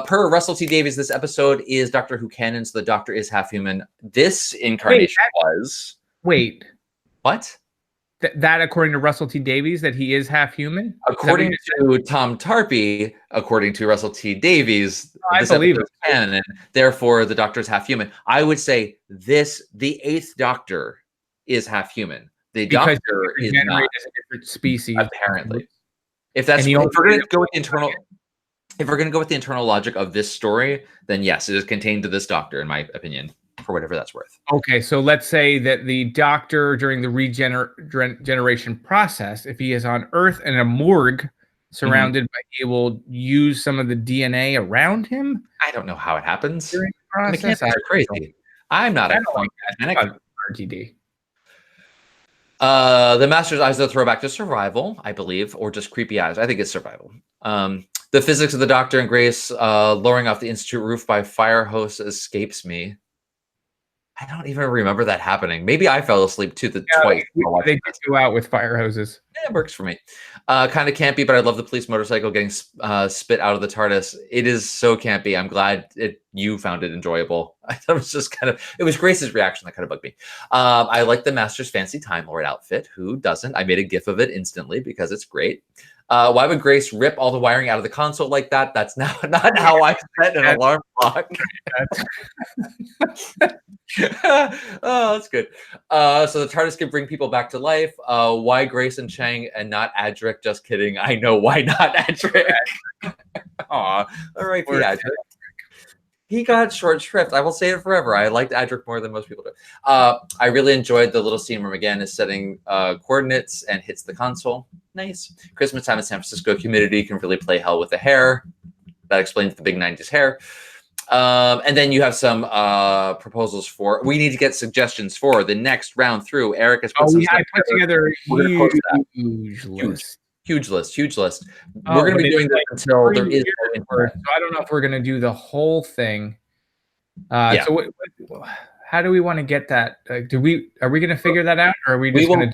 Per Russell T Davies, this episode is Doctor Who canon, so the Doctor is half human. This incarnation was what? That according to Russell T Davies, that he is half human. According to Tom Tarpey, according to Russell T Davies, I believe it. Canon, therefore the Doctor is half human. I would say the eighth Doctor is half human. The Doctor is not a different species, apparently. If we're going to go with the internal logic of this story, then yes, it is contained to this Doctor, in my opinion. For whatever that's worth. Okay, so let's say that the Doctor during the regeneration process, if he is on Earth in a morgue surrounded by, he will use some of the DNA around him. I don't know how it happens. During the process, are crazy. I'm not a mechanic. RTD. The Master's eyes are a throwback to Survival, I believe, or just creepy eyes. I think it's Survival. The physics of the Doctor and Grace lowering off the Institute roof by fire hose escapes me. I don't even remember that happening. Maybe I fell asleep too twice. They get you out with fire hoses. It works for me. Kind of campy, but I love the police motorcycle getting spit out of the TARDIS. It is so campy. I'm glad you found it enjoyable. I thought it was just it was Grace's reaction that kind of bugged me. I like the Master's fancy Time Lord outfit. Who doesn't? I made a gif of it instantly because it's great. Why would Grace rip all the wiring out of the console like that? That's not how I set an alarm clock. Oh, that's good. So the TARDIS can bring people back to life. Why Grace and Chang and not Adric? Just kidding. I know why not Adric. Aw, all right, Adric. He got short shrift. I will say it forever. I liked Adric more than most people do. I really enjoyed the little scene where McGann is setting coordinates and hits the console. Nice. Christmas time in San Francisco, humidity can really play hell with the hair. That explains the big 90s hair. And then you have some proposals for. We need to get suggestions for the next round through. Eric has put I put together a huge list. Huge list. We're going to be doing this until there is no internet. So I don't know if we're going to do the whole thing. So how do we want to get that? Are we going to figure that out, or are we just going to do?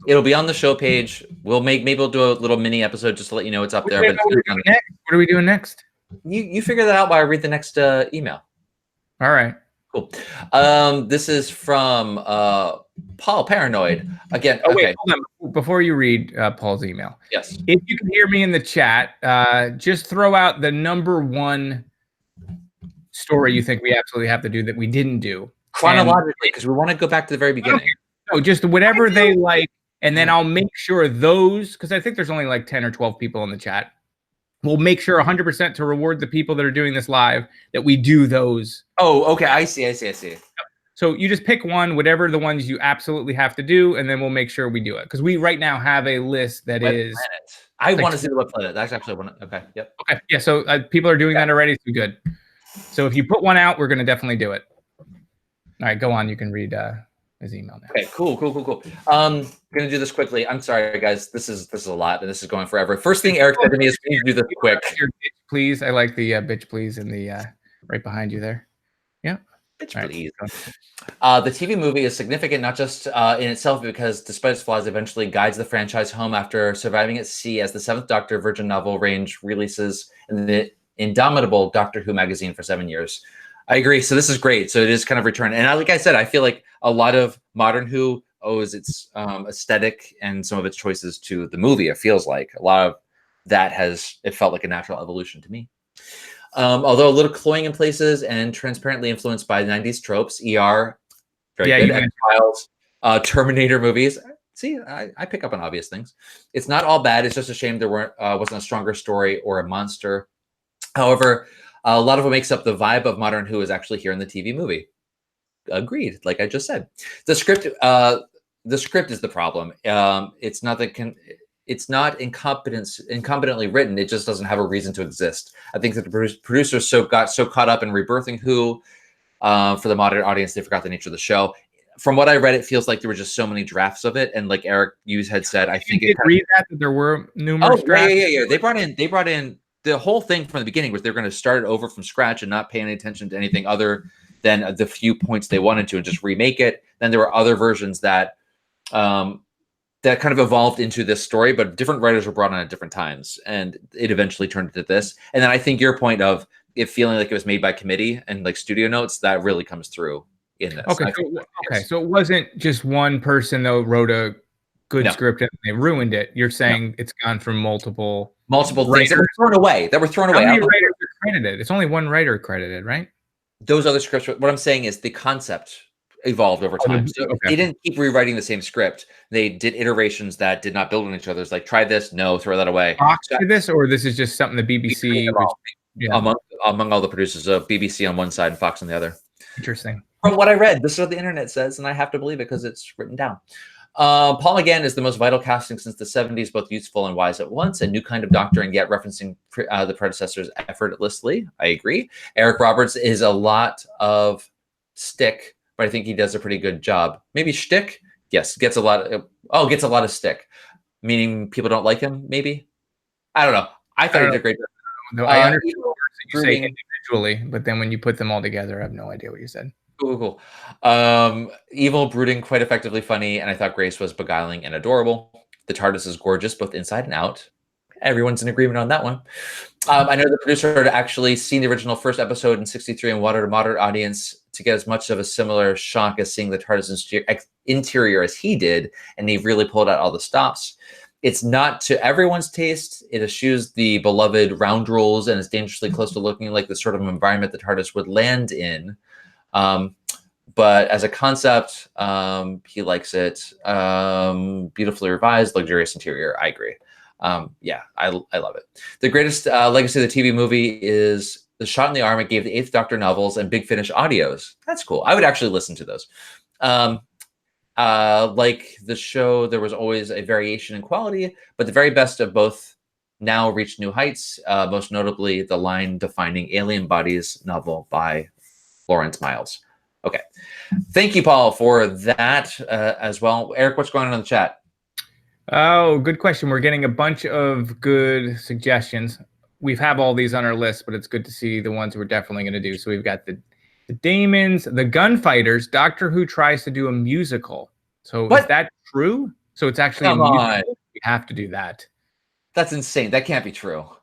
It'll be on the show page. Maybe we'll do a little mini episode just to let you know it's up there. But what are we doing next? You figure that out while I read the next email. All right. Cool. This is from Paul Paranoid. Again, oh, okay. Wait, hold on. Before you read Paul's email. Yes. If you can hear me in the chat, just throw out the number one story you think we absolutely have to do that we didn't do. Chronologically, because we want to go back to the very beginning. Okay. No, just whatever they like, and then I'll make sure those, because I think there's only like 10 or 12 people in the chat. We'll make sure 100% to reward the people that are doing this live that we do those. Oh, okay. I see. So you just pick one, whatever the ones you absolutely have to do, and then we'll make sure we do it. Because we right now have a list that is. Planet. I want to see the Web Planet. That's actually one. Okay. Yep. Okay. Yeah. So people are doing that already. So good. So if you put one out, we're going to definitely do it. All right. Go on. You can read his email now. Okay. Cool. Gonna do this quickly. I'm sorry, guys. This is a lot, and this is going forever. First thing Eric said to me is, "We need to do this quick." Your bitch, please. I like the bitch, please, in the right behind you there. Yeah. Bitch, please. The TV movie is significant not just in itself, because despite its flaws, eventually guides the franchise home after surviving at sea as the 7th Doctor Virgin novel range releases in the indomitable Doctor Who magazine for 7 years. I agree. So this is great. So it is kind of return. And like I said, I feel like a lot of modern Who owes its aesthetic and some of its choices to the movie. It feels like a lot of that it felt like a natural evolution to me. Although a little cloying in places and transparently influenced by 90s tropes, ER, very good, X-Files, Terminator movies. See, I pick up on obvious things. It's not all bad. It's just a shame there wasn't a stronger story or a monster. However, a lot of what makes up the vibe of modern Who is actually here in the TV movie. Agreed, like I just said. The script is the problem. It's not incompetently written. It just doesn't have a reason to exist. I think that the producers got so caught up in rebirthing Who for the modern audience, they forgot the nature of the show. From what I read, it feels like there were just so many drafts of it, and like Eric Hughes had said, I think you did read that there were numerous drafts. Yeah. They brought in the whole thing from the beginning was they're going to start it over from scratch and not pay any attention to anything other than the few points they wanted to, and just remake it. Then there were other versions that that kind of evolved into this story, but different writers were brought on at different times, and it eventually turned into this. And then I think your point of it feeling like it was made by committee and like studio notes, that really comes through in this. So it wasn't just one person though wrote a good script and they ruined it. You're saying it's gone from multiple things that were thrown away. How many writers are credited? It's only one writer credited, right? Those other scripts. What I'm saying is the concept evolved over time. So they didn't keep rewriting the same script. They did iterations that did not build on each other. It's like, try this, no, throw that away. Fox did this, or this is just something the BBC among all the producers of BBC on one side and Fox on the other. Interesting. From what I read, this is what the internet says, and I have to believe it because it's written down. Paul McGann is the most vital casting since the 70s, both useful and wise at once, a new kind of doctor, and yet referencing the predecessors effortlessly. I agree. Eric Roberts is a lot of stick, but I think he does a pretty good job. Maybe shtick? Yes, gets a lot of stick. Meaning people don't like him, maybe? I don't know. I thought he did a great job. No, I understand what you say individually, but then when you put them all together, I have no idea what you said. Cool. Evil, brooding, quite effectively funny, and I thought Grace was beguiling and adorable. The TARDIS is gorgeous, both inside and out. Everyone's in agreement on that one. I know the producer had actually seen the original first episode in '63 and wanted a modern audience to get as much of a similar shock as seeing the TARDIS interior as he did, and he really pulled out all the stops. It's not to everyone's taste. It eschews the beloved round rules and is dangerously close to looking like the sort of environment the TARDIS would land in. But as a concept, he likes it. Beautifully revised, luxurious interior. I agree. I love it. The greatest legacy of the TV movie is the shot in the arm it gave the 8th Doctor novels and Big Finish audios. That's cool. I would actually listen to those. Like the show, there was always a variation in quality, but the very best of both now reached new heights, most notably the line-defining Alien Bodies novel by Lawrence Miles. Okay. Thank you, Paul, for that as well. Eric, what's going on in the chat? Oh, good question. We're getting a bunch of good suggestions. We have all these on our list, but it's good to see the ones we're definitely going to do. So we've got the Damons, the Gunfighters. Doctor Who tries to do a musical. So is that true? So it's actually Come a musical. on. We have to do that. That's insane. That can't be true. All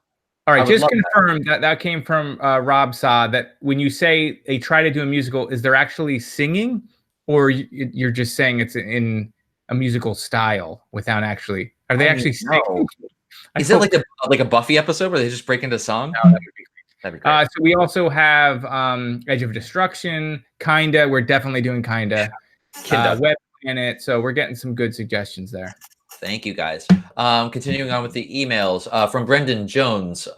I right, would just love confirm that came from Rob Saw, that when you say they try to do a musical, is they're actually singing, or you're just saying it's in a musical style without actually? Are they actually singing? No. I Is it hope like a Buffy episode where they just break into song? no, that would be That'd be great. So we also have Edge of Destruction, kinda. We're definitely doing kinda. Kinda. Web Planet. So we're getting some good suggestions there. Thank you, guys. Continuing on with the emails from Brendan Jones.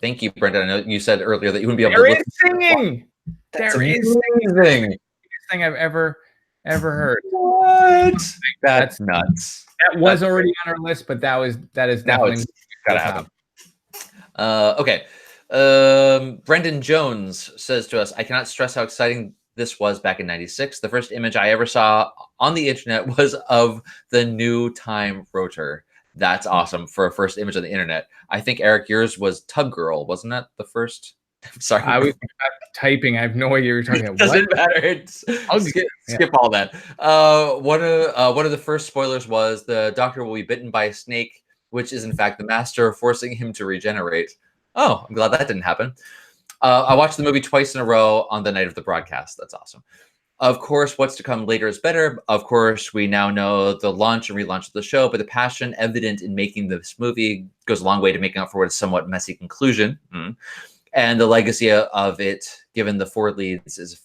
Thank you, Brendan. I know you said earlier that you wouldn't be able There to is listen. singing. That's There is amazing. singing. Biggest thing I've ever heard. What? That's nuts. That was already on our list, but that is Now definitely it's gotta happen. top. Okay. Brendan Jones says to us, I cannot stress how exciting this was back in 96. The first image I ever saw on the internet was of the new Time rotor. That's awesome for a first image on the internet. I think, Eric, yours was Tug Girl. Wasn't that the first? Sorry. I was typing. I have no idea you're talking about. Doesn't matter. Skip all that. One of the first spoilers was the Doctor will be bitten by a snake, which is in fact the Master forcing him to regenerate. Oh, I'm glad that didn't happen. I watched the movie twice in a row on the night of the broadcast. That's awesome. Of course, what's to come later is better. Of course, we now know the launch and relaunch of the show, but the passion evident in making this movie goes a long way to making up for its somewhat messy conclusion. And the legacy of it, given the four leads, is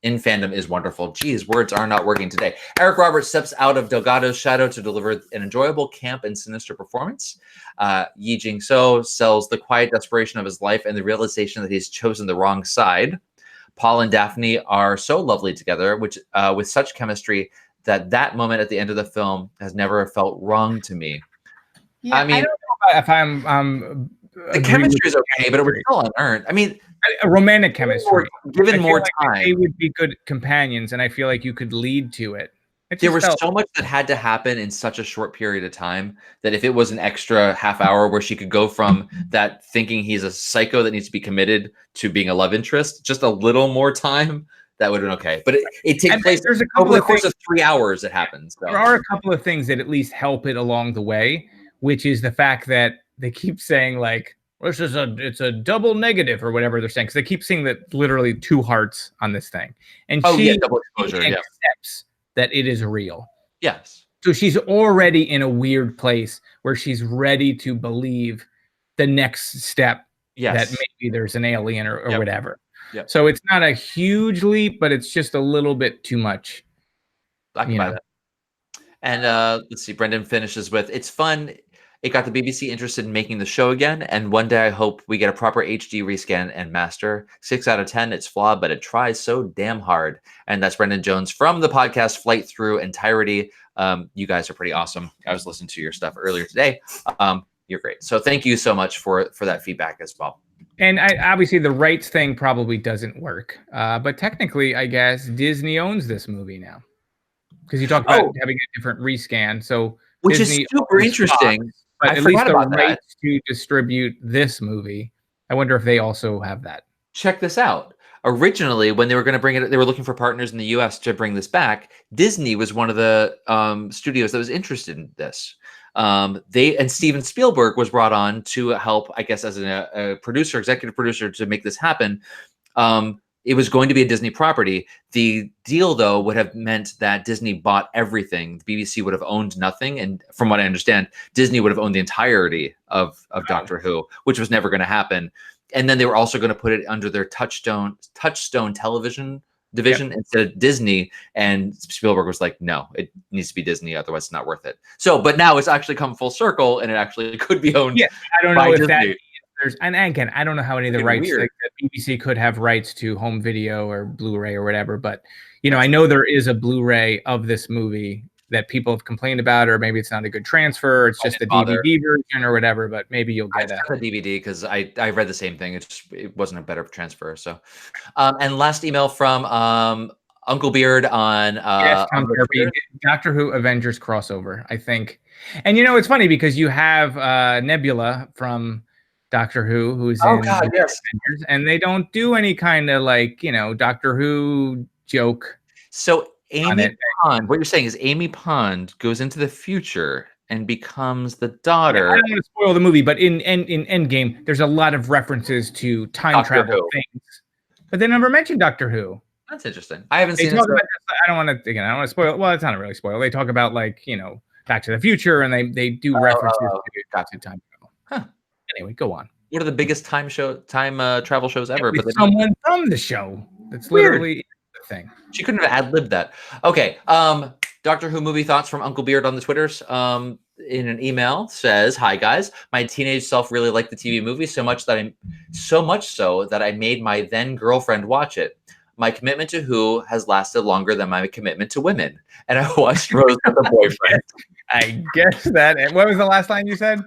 in fandom is wonderful. Geez, words are not working today. Eric Roberts steps out of Delgado's shadow to deliver an enjoyable, camp, and sinister performance. Yi Jing So sells the quiet desperation of his life and the realization that he's chosen the wrong side. Paul and Daphne are so lovely together, which with such chemistry that moment at the end of the film has never felt wrong to me. Yeah, I mean, I don't know if I'm the chemistry is okay, but it was still unearned. I mean, a romantic chemistry. Given more time, they would be good companions, and I feel like you could lead to it. There was so much that had to happen in such a short period of time that if it was an extra half hour where she could go from that thinking he's a psycho that needs to be committed to being a love interest, just a little more time, that would have been okay. But it takes place over the course of 3 hours. It happens. So. There are a couple of things that at least help it along the way, which is the fact that they keep saying like, it's a double negative or whatever they're saying, because they keep seeing that literally 2 hearts on this thing, and she double exposure, accepts that it is real. Yes. So she's already in a weird place where she's ready to believe the next step. That maybe there's an alien or whatever. Yep. So it's not a huge leap, but it's just a little bit too much. I can buy that. And let's see, Brendan finishes with, it's fun. It got the BBC interested in making the show again, and one day I hope we get a proper HD rescan and master. 6 out of 10, it's flawed, but it tries so damn hard. And that's Brendan Jones from the podcast Flight Through Entirety. You guys are pretty awesome. I was listening to your stuff earlier today. You're great. So thank you so much for that feedback as well. And obviously the rights thing probably doesn't work. But technically, I guess Disney owns this movie now. Because you talked about having a different rescan. So which Disney is super interesting. Fox, but at least the rights to distribute this movie, I wonder if they also have that. Check this out. Originally, when they were going to bring it, they were looking for partners in the U.S. to bring this back. Disney was one of the studios that was interested in this. And Steven Spielberg was brought on to help, I guess, as a producer, executive producer, to make this happen. It was going to be a Disney property. The deal, though, would have meant that Disney bought everything. The BBC would have owned nothing. And from what I understand, Disney would have owned the entirety of Doctor Who, which was never going to happen. And then they were also going to put it under their Touchstone television division instead of Disney. And Spielberg was like, no, it needs to be Disney. Otherwise, it's not worth it. So, but now it's actually come full circle and it actually could be owned. Yeah, I don't know if Disney. That. And again, I don't know how any of the rights, like the BBC could have rights to home video or Blu-ray or whatever, but I know there is a Blu-ray of this movie that people have complained about, or maybe it's not a good transfer, or it's just a DVD version or whatever, but maybe you'll get a DVD because I read the same thing. It wasn't a better transfer. So, and last email from Uncle Beard on Doctor Who Avengers crossover, I think. And it's funny because you have Nebula from Doctor Who, who's in Avengers, and they don't do any kind of like Doctor Who joke. So On Amy it. Pond, what you're saying is Amy Pond goes into the future and becomes the Yeah, I daughter don't want to spoil the movie, but in Endgame, there's a lot of references to time Doctor travel Who. things, but they never mentioned Doctor Who. That's interesting. I haven't They seen it. talk So about this, I don't want to spoil. Well, it's not really spoil. They talk about like Back to the Future, and they do references to time travel. Huh. Anyway, go on. One of the biggest time travel shows ever. With But someone from the show. That's Weird. literally the thing. She couldn't have ad-libbed that. Okay. Doctor Who movie thoughts from Uncle Beard on the Twitters. In an email says, "Hi guys, my teenage self really liked the TV movie so much so that I made my then girlfriend watch it. My commitment to Who has lasted longer than my commitment to women, and I watched Rose with a boyfriend." I guess that. What was the last line you said?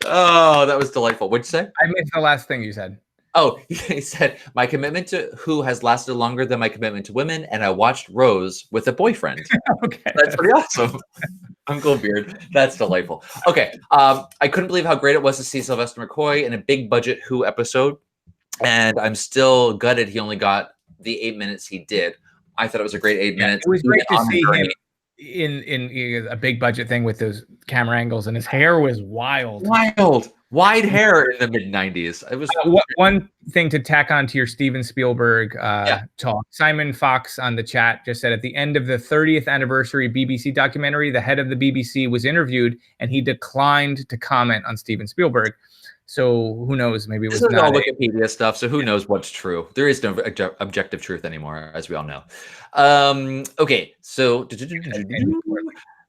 Oh, that was delightful. What'd you say? I missed the last thing you said. Oh, he said, "My commitment to Who has lasted longer than my commitment to women, and I watched Rose with a boyfriend." Okay. That's pretty awesome. Uncle Beard. That's delightful. Okay. I couldn't believe how great it was to see Sylvester McCoy in a big budget Who episode. And I'm still gutted he only got the 8 minutes he did. I thought it was a great 8 minutes. It was great to on the see journey. him in a big budget thing with those camera angles, and his hair was wild. Wide hair in the mid-90s. It was one thing to tack on to your Steven Spielberg talk. Simon Fox on the chat just said at the end of the 30th anniversary BBC documentary, the head of the BBC was interviewed and he declined to comment on Steven Spielberg. So who knows? Maybe it was not not Wikipedia stuff. So who knows what's true? There is no objective truth anymore, as we all know. Okay, so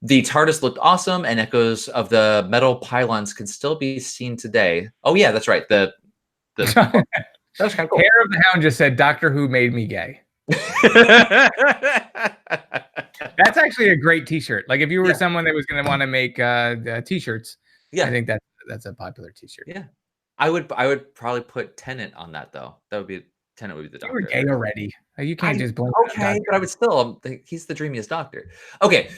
the TARDIS looked awesome, and echoes of the metal pylons can still be seen today. Oh yeah, that's right. That was kind of cool. Hair of the Hound just said Doctor Who made me gay. That's actually a great T-shirt. Like if you were someone that was going to want to make T-shirts, I think that's a popular T-shirt. Yeah, I would probably put Tennant on that though. That would be Tennant would be the Doctor. You were gay already. You can't just blame. Okay, but I would still. He's the dreamiest Doctor. Okay,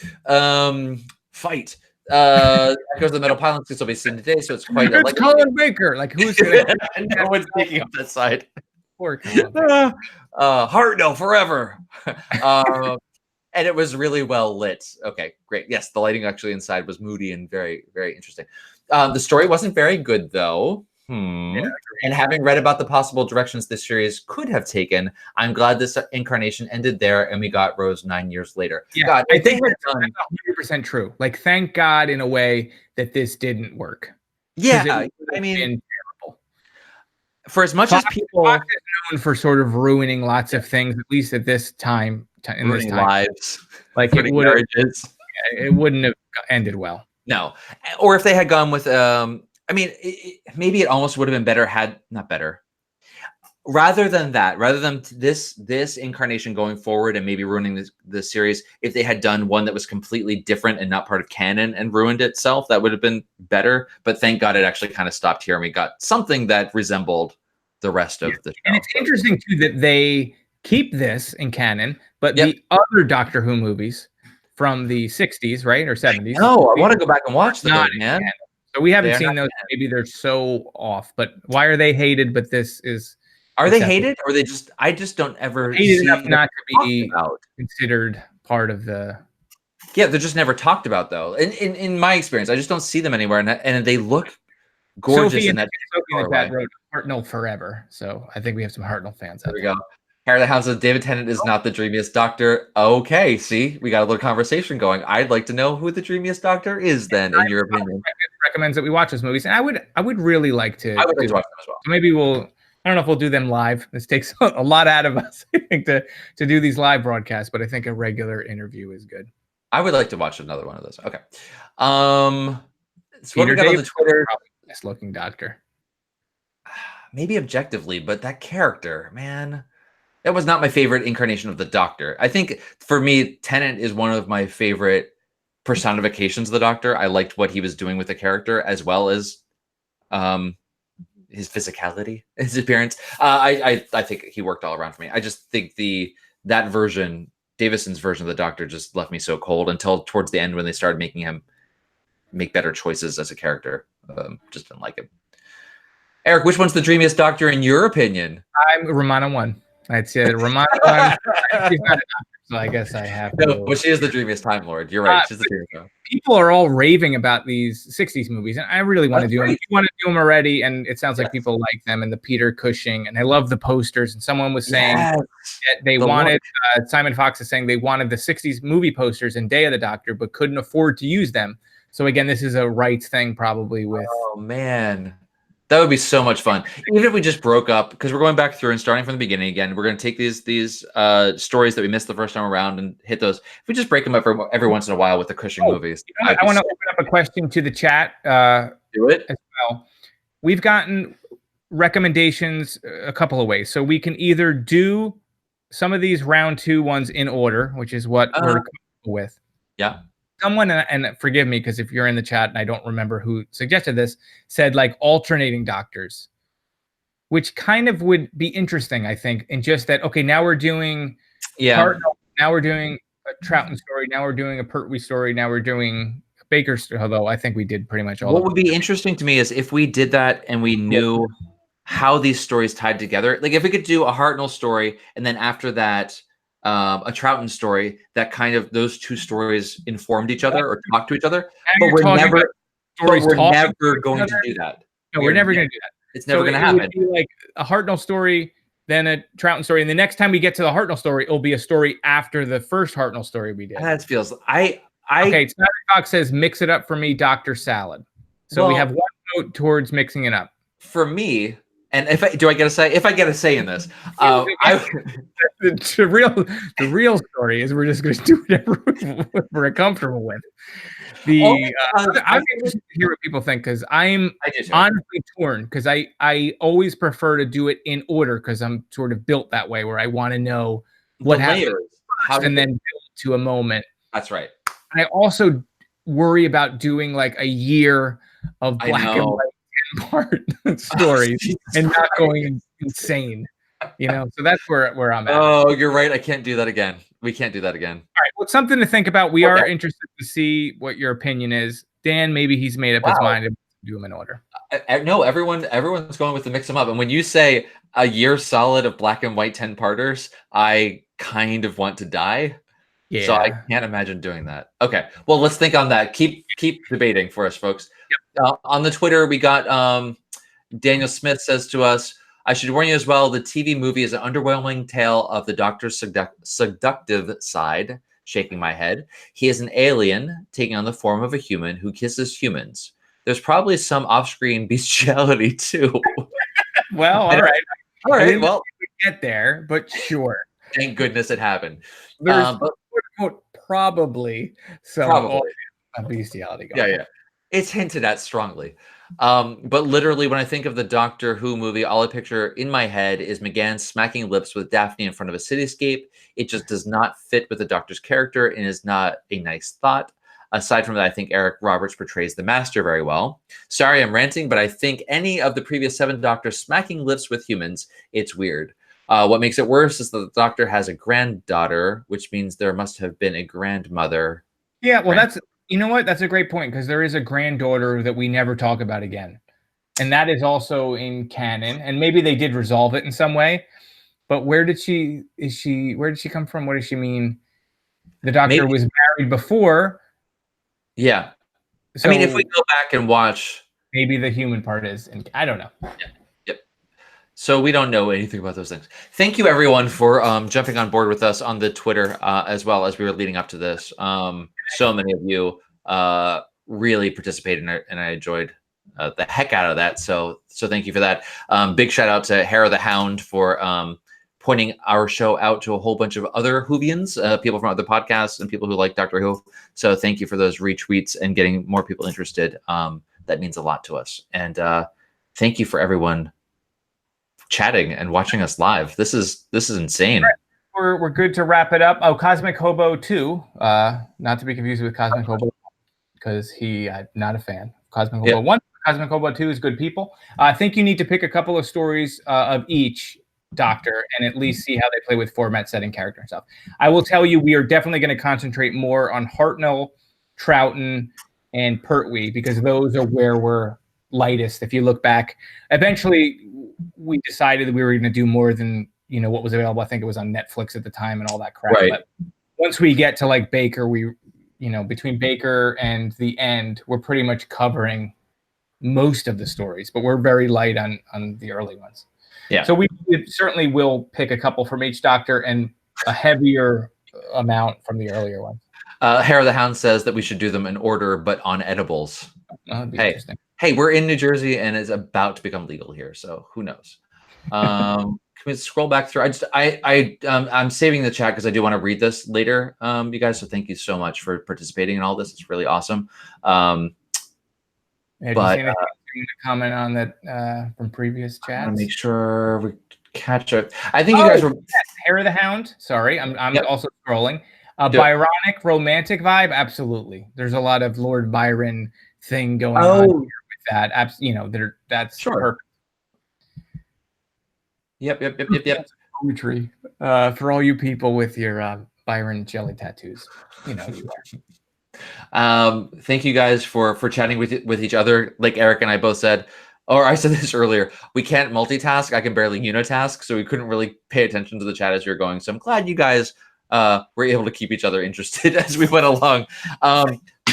fight. Goes the metal pylons can still be seen today, so it's quite. It's Colin Baker. Like who's gonna? No one's taking up that side. Poor Colin. Hartnell forever. And it was really well lit. Okay, great. Yes, the lighting actually inside was moody and very, very interesting. The story wasn't very good though. And having read about the possible directions this series could have taken, I'm glad this incarnation ended there and we got Rose 9 years later. Yeah, God, I think that's 100% true. Like, thank God in a way that this didn't work. Yeah, I mean, terrible. For as much as people Fox is known for sort of ruining lots of things, at least at this time, in this time, lives, like it wouldn't have ended well. No, or if they had gone with I mean, maybe it almost would have been better rather than this incarnation going forward and maybe ruining the series. If they had done one that was completely different and not part of canon and ruined itself, that would have been better. But thank God it actually kind of stopped here and we got something that resembled the rest of the show. And it's interesting too that they keep this in canon, but the other Doctor Who movies from the 60s, right, or 70s. No, I want to go back and watch them, man. Canon. So we haven't seen those. Maybe they're so off. But why are they hated? But this is. Are they hated, or they just? I just don't ever hated enough not to be considered part of the. Yeah, they're just never talked about though. In my experience, I just don't see them anywhere, and they look gorgeous. Sophie in that wrote Hartnell forever. So I think we have some Hartnell fans. There we go. Hair of the Hound says David Tennant is not the dreamiest Doctor. Okay, see, we got a little conversation going. I'd like to know who the dreamiest Doctor is then, in your opinion. Recommends that we watch those movies, and I would really like to. I would like to watch them as well. So maybe we'll. I don't know if we'll do them live. This takes a lot out of us, I think, to do these live broadcasts. But I think a regular interview is good. I would like to watch another one of those. Okay. So what we got on the Twitter? Best looking Doctor. Maybe objectively, but that character, man. That was not my favorite incarnation of the Doctor. I think for me, Tennant is one of my favorite personifications of the Doctor. I liked what he was doing with the character as well as his physicality, his appearance. I think he worked all around for me. I just think that version, Davison's version of the Doctor, just left me so cold until towards the end when they started making him make better choices as a character. Just didn't like him. Eric, which one's the dreamiest Doctor in your opinion? I'm Romana 1. I'd say Ramona. She's not a doctor, so I guess I have to. No, but she is the dreamiest Time Lord. You're right. She's the dreamiest Time. People are all raving about these 60s movies, and I really want to do them. You want to do them already, and it sounds like people like them, and the Peter Cushing, and I love the posters. And someone was saying that they wanted, Simon Fox is saying they wanted the 60s movie posters in Day of the Doctor, but couldn't afford to use them. So again, this is a rights thing probably with. Oh, man. That would be so much fun. Even if we just broke up, because we're going back through and starting from the beginning again. We're going to take these stories that we missed the first time around and hit those. If we just break them up every once in a while with the Cushing movies. You know, I want to open up a question to the chat. Do it. As well. We've gotten recommendations a couple of ways. So we can either do some of these round 2 ones in order, which is what we're comfortable with. Yeah. Someone, and forgive me because if you're in the chat and I don't remember who suggested this, said like alternating doctors, which kind of would be interesting, I think, in just that, okay, now we're doing Cardinal, now we're doing a Troughton story, now we're doing a Pertwee story, now we're doing a Baker story, although I think we did pretty much all What would be interesting to me is if we did that and we knew how these stories tied together. Like if we could do a Hartnell story and then after that, a Troughton story that kind of those two stories informed each other or talked to each other, but we're never going to do that. No, we're never going to do that. It's never going to happen. It would be like a Hartnell story, then a Troughton story, and the next time we get to the Hartnell story, it'll be a story after the first Hartnell story we did. That feels. Okay, Snyder Fox says mix it up for me, Dr. Salad. So we have one vote towards mixing it up. For me. And if I get a say in this, the real story is we're just going to do whatever we're comfortable with. I'm interested to hear what people think because I'm honestly torn because I always prefer to do it in order because I'm sort of built that way where I want to know what happens and then build to a moment. That's right. I also worry about doing like a year of black and white part stories and not going insane, so that's where I'm at. Oh, you're right. I can't do that again. We can't do that again. All right, well, it's something to think about. We are interested to see what your opinion is. Dan, maybe he's made up his mind to do them in order. No, everyone's going with the mix them up. And when you say a year solid of black and white 10-parters, I kind of want to die. Yeah. So I can't imagine doing that. Okay. Well, let's think on that. Keep debating for us, folks. Yep. On the Twitter, we got Daniel Smith says to us, I should warn you as well, the TV movie is an underwhelming tale of the Doctor's seductive side, shaking my head. He is an alien taking on the form of a human who kisses humans. There's probably some off-screen bestiality too. Well, all right. All right, well. We get there, but sure. Thank goodness it happened. There's probably some bestiality going on. Yeah. It's hinted at strongly. But literally, when I think of the Doctor Who movie, all I picture in my head is McGann smacking lips with Daphne in front of a cityscape. It just does not fit with the Doctor's character and is not a nice thought. Aside from that, I think Eric Roberts portrays the Master very well. Sorry, I'm ranting, but I think any of the previous 7 Doctors smacking lips with humans, it's weird. What makes it worse is that the Doctor has a granddaughter, which means there must have been a grandmother. Yeah, well, you know what? That's a great point because there is a granddaughter that we never talk about again. And that is also in canon. And maybe they did resolve it in some way. But where did she come from? What does she mean? The Doctor was married before. Yeah. So I mean, if we go back and watch. Maybe the human part is, I don't know. Yep. So we don't know anything about those things. Thank you, everyone, for jumping on board with us on the Twitter as well as we were leading up to this. So many of you really participated and I enjoyed the heck out of that. So thank you for that. Big shout out to Hera the Hound for pointing our show out to a whole bunch of other Whovians, people from other podcasts and people who like Doctor Who. So thank you for those retweets and getting more people interested. That means a lot to us. And thank you for everyone chatting and watching us live. This is insane. We're good to wrap it up. Oh, Cosmic Hobo 2, not to be confused with Cosmic Hobo because I'm not a fan. Cosmic Hobo 1, Cosmic Hobo 2 is good people. I think you need to pick a couple of stories of each Doctor and at least see how they play with format, setting, character, and stuff. I will tell you, we are definitely going to concentrate more on Hartnell, Troughton, and Pertwee because those are where we're lightest. If you look back, eventually we decided that we were going to do more than what was available. I think it was on Netflix at the time and all that crap. Right. But once we get to like Baker, between Baker and the end, we're pretty much covering most of the stories, but we're very light on the early ones. Yeah. So we certainly will pick a couple from each Doctor and a heavier amount from the earlier ones. Hair of the Hound says that we should do them in order, but on edibles. That'd be interesting. Hey, we're in New Jersey and it's about to become legal here, so who knows? Can we scroll back through? I'm saving the chat because I do want to read this later, you guys. So thank you so much for participating in all this. It's really awesome. Did you see anything to comment on that from previous chats? I want to make sure we catch up. I think you guys were Hair of the Hound. Sorry, I'm also scrolling. Yep. Byronic romantic vibe. Absolutely. There's a lot of Lord Byron thing going on here with that. That's sure. Perfect. Yep. Poetry for all you people with your Byron jelly tattoos. You are. Thank you guys for chatting with each other. Like Eric and I both said, or I said this earlier, we can't multitask. I can barely unitask, so we couldn't really pay attention to the chat as you're going. So I'm glad you guys were able to keep each other interested as we went along.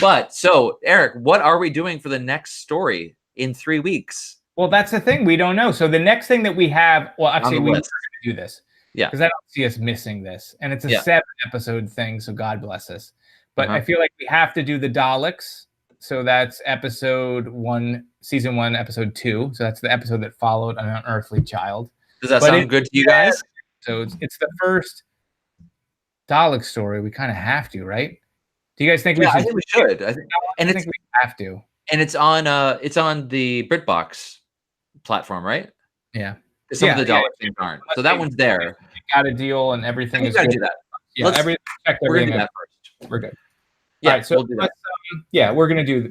But so Eric, what are we doing for the next story in 3 weeks? Well, that's the thing. We don't know. So the next thing that we have, well, actually, we were going to do this. Yeah. Because I don't see us missing this. And it's a 7-episode thing, so God bless us. But I feel like we have to do the Daleks. So that's episode 1, season 1, episode 2. So that's the episode that followed An Unearthly Child. Does that sound good to you guys? So it's the first Dalek story. We kind of have to, right? Do you guys think we should? I think we should. I think we have to. And it's on the BritBox platform, right? Yeah. Some of the Dalek things aren't. So that one's there. We got a deal and everything is good. Do that. Yeah, we're gonna do that first. We're good. Yeah, all right, so we'll do that.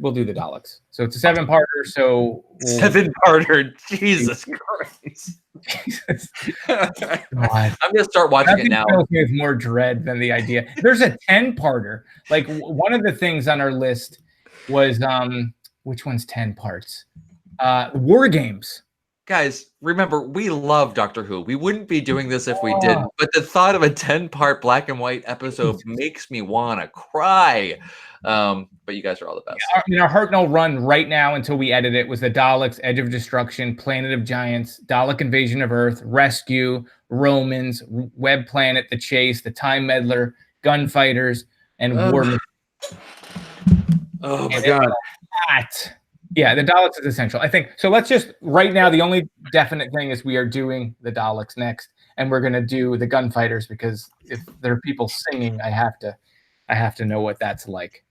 We'll do the Daleks. So it's a 7-parter. So 7-parter. Jesus Christ. I'm gonna start watching it now. With more dread than the idea. There's a 10-parter. Like one of the things on our list was which one's 10 parts? War Games. Guys, remember, we love Doctor Who. We wouldn't be doing this if we didn't. But the thought of a 10-part black and white episode makes me want to cry. But you guys are all the best. Our Hartnell run right now until we edit it was the Daleks, Edge of Destruction, Planet of Giants, Dalek Invasion of Earth, Rescue, Romans, Web Planet, The Chase, The Time Meddler, Gunfighters, and War. Oh my God. Yeah, the Daleks is essential. I think so. Let's just right now. The only definite thing is we are doing the Daleks next, and we're gonna do the Gunfighters because if there are people singing, I have to know what that's like.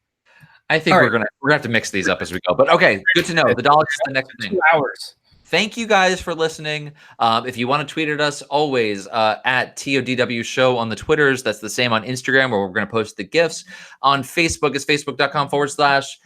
I think we're gonna have to mix these up as we go. But okay, good to know. The Daleks is the next thing. 2 hours. Thank you guys for listening. If you want to tweet at us, always at TODW Show on the Twitters. That's the same on Instagram, where we're going to post the GIFs. On Facebook, it's facebook.com/TOWS.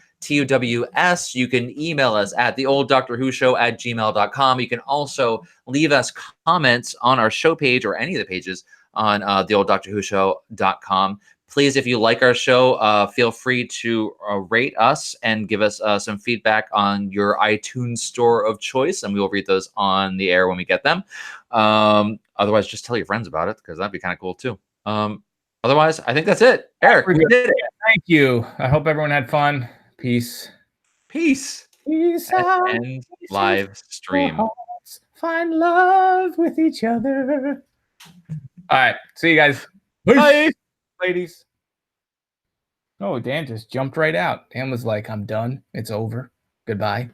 You can email us at theolddoctorwhoshow@gmail.com. You can also leave us comments on our show page or any of the pages on theolddoctorwhoshow.com. Please, if you like our show, feel free to rate us and give us some feedback on your iTunes store of choice, and we will read those on the air when we get them. Otherwise, just tell your friends about it, because that'd be kind of cool too. Otherwise, I think that's it. Eric, we did it. Thank you. I hope everyone had fun. Peace. Peace. Peace out. End live stream. Find love with each other. All right. See you guys. Bye. Ladies. Oh, Dan just jumped right out. Dan was like, I'm done. It's over. Goodbye.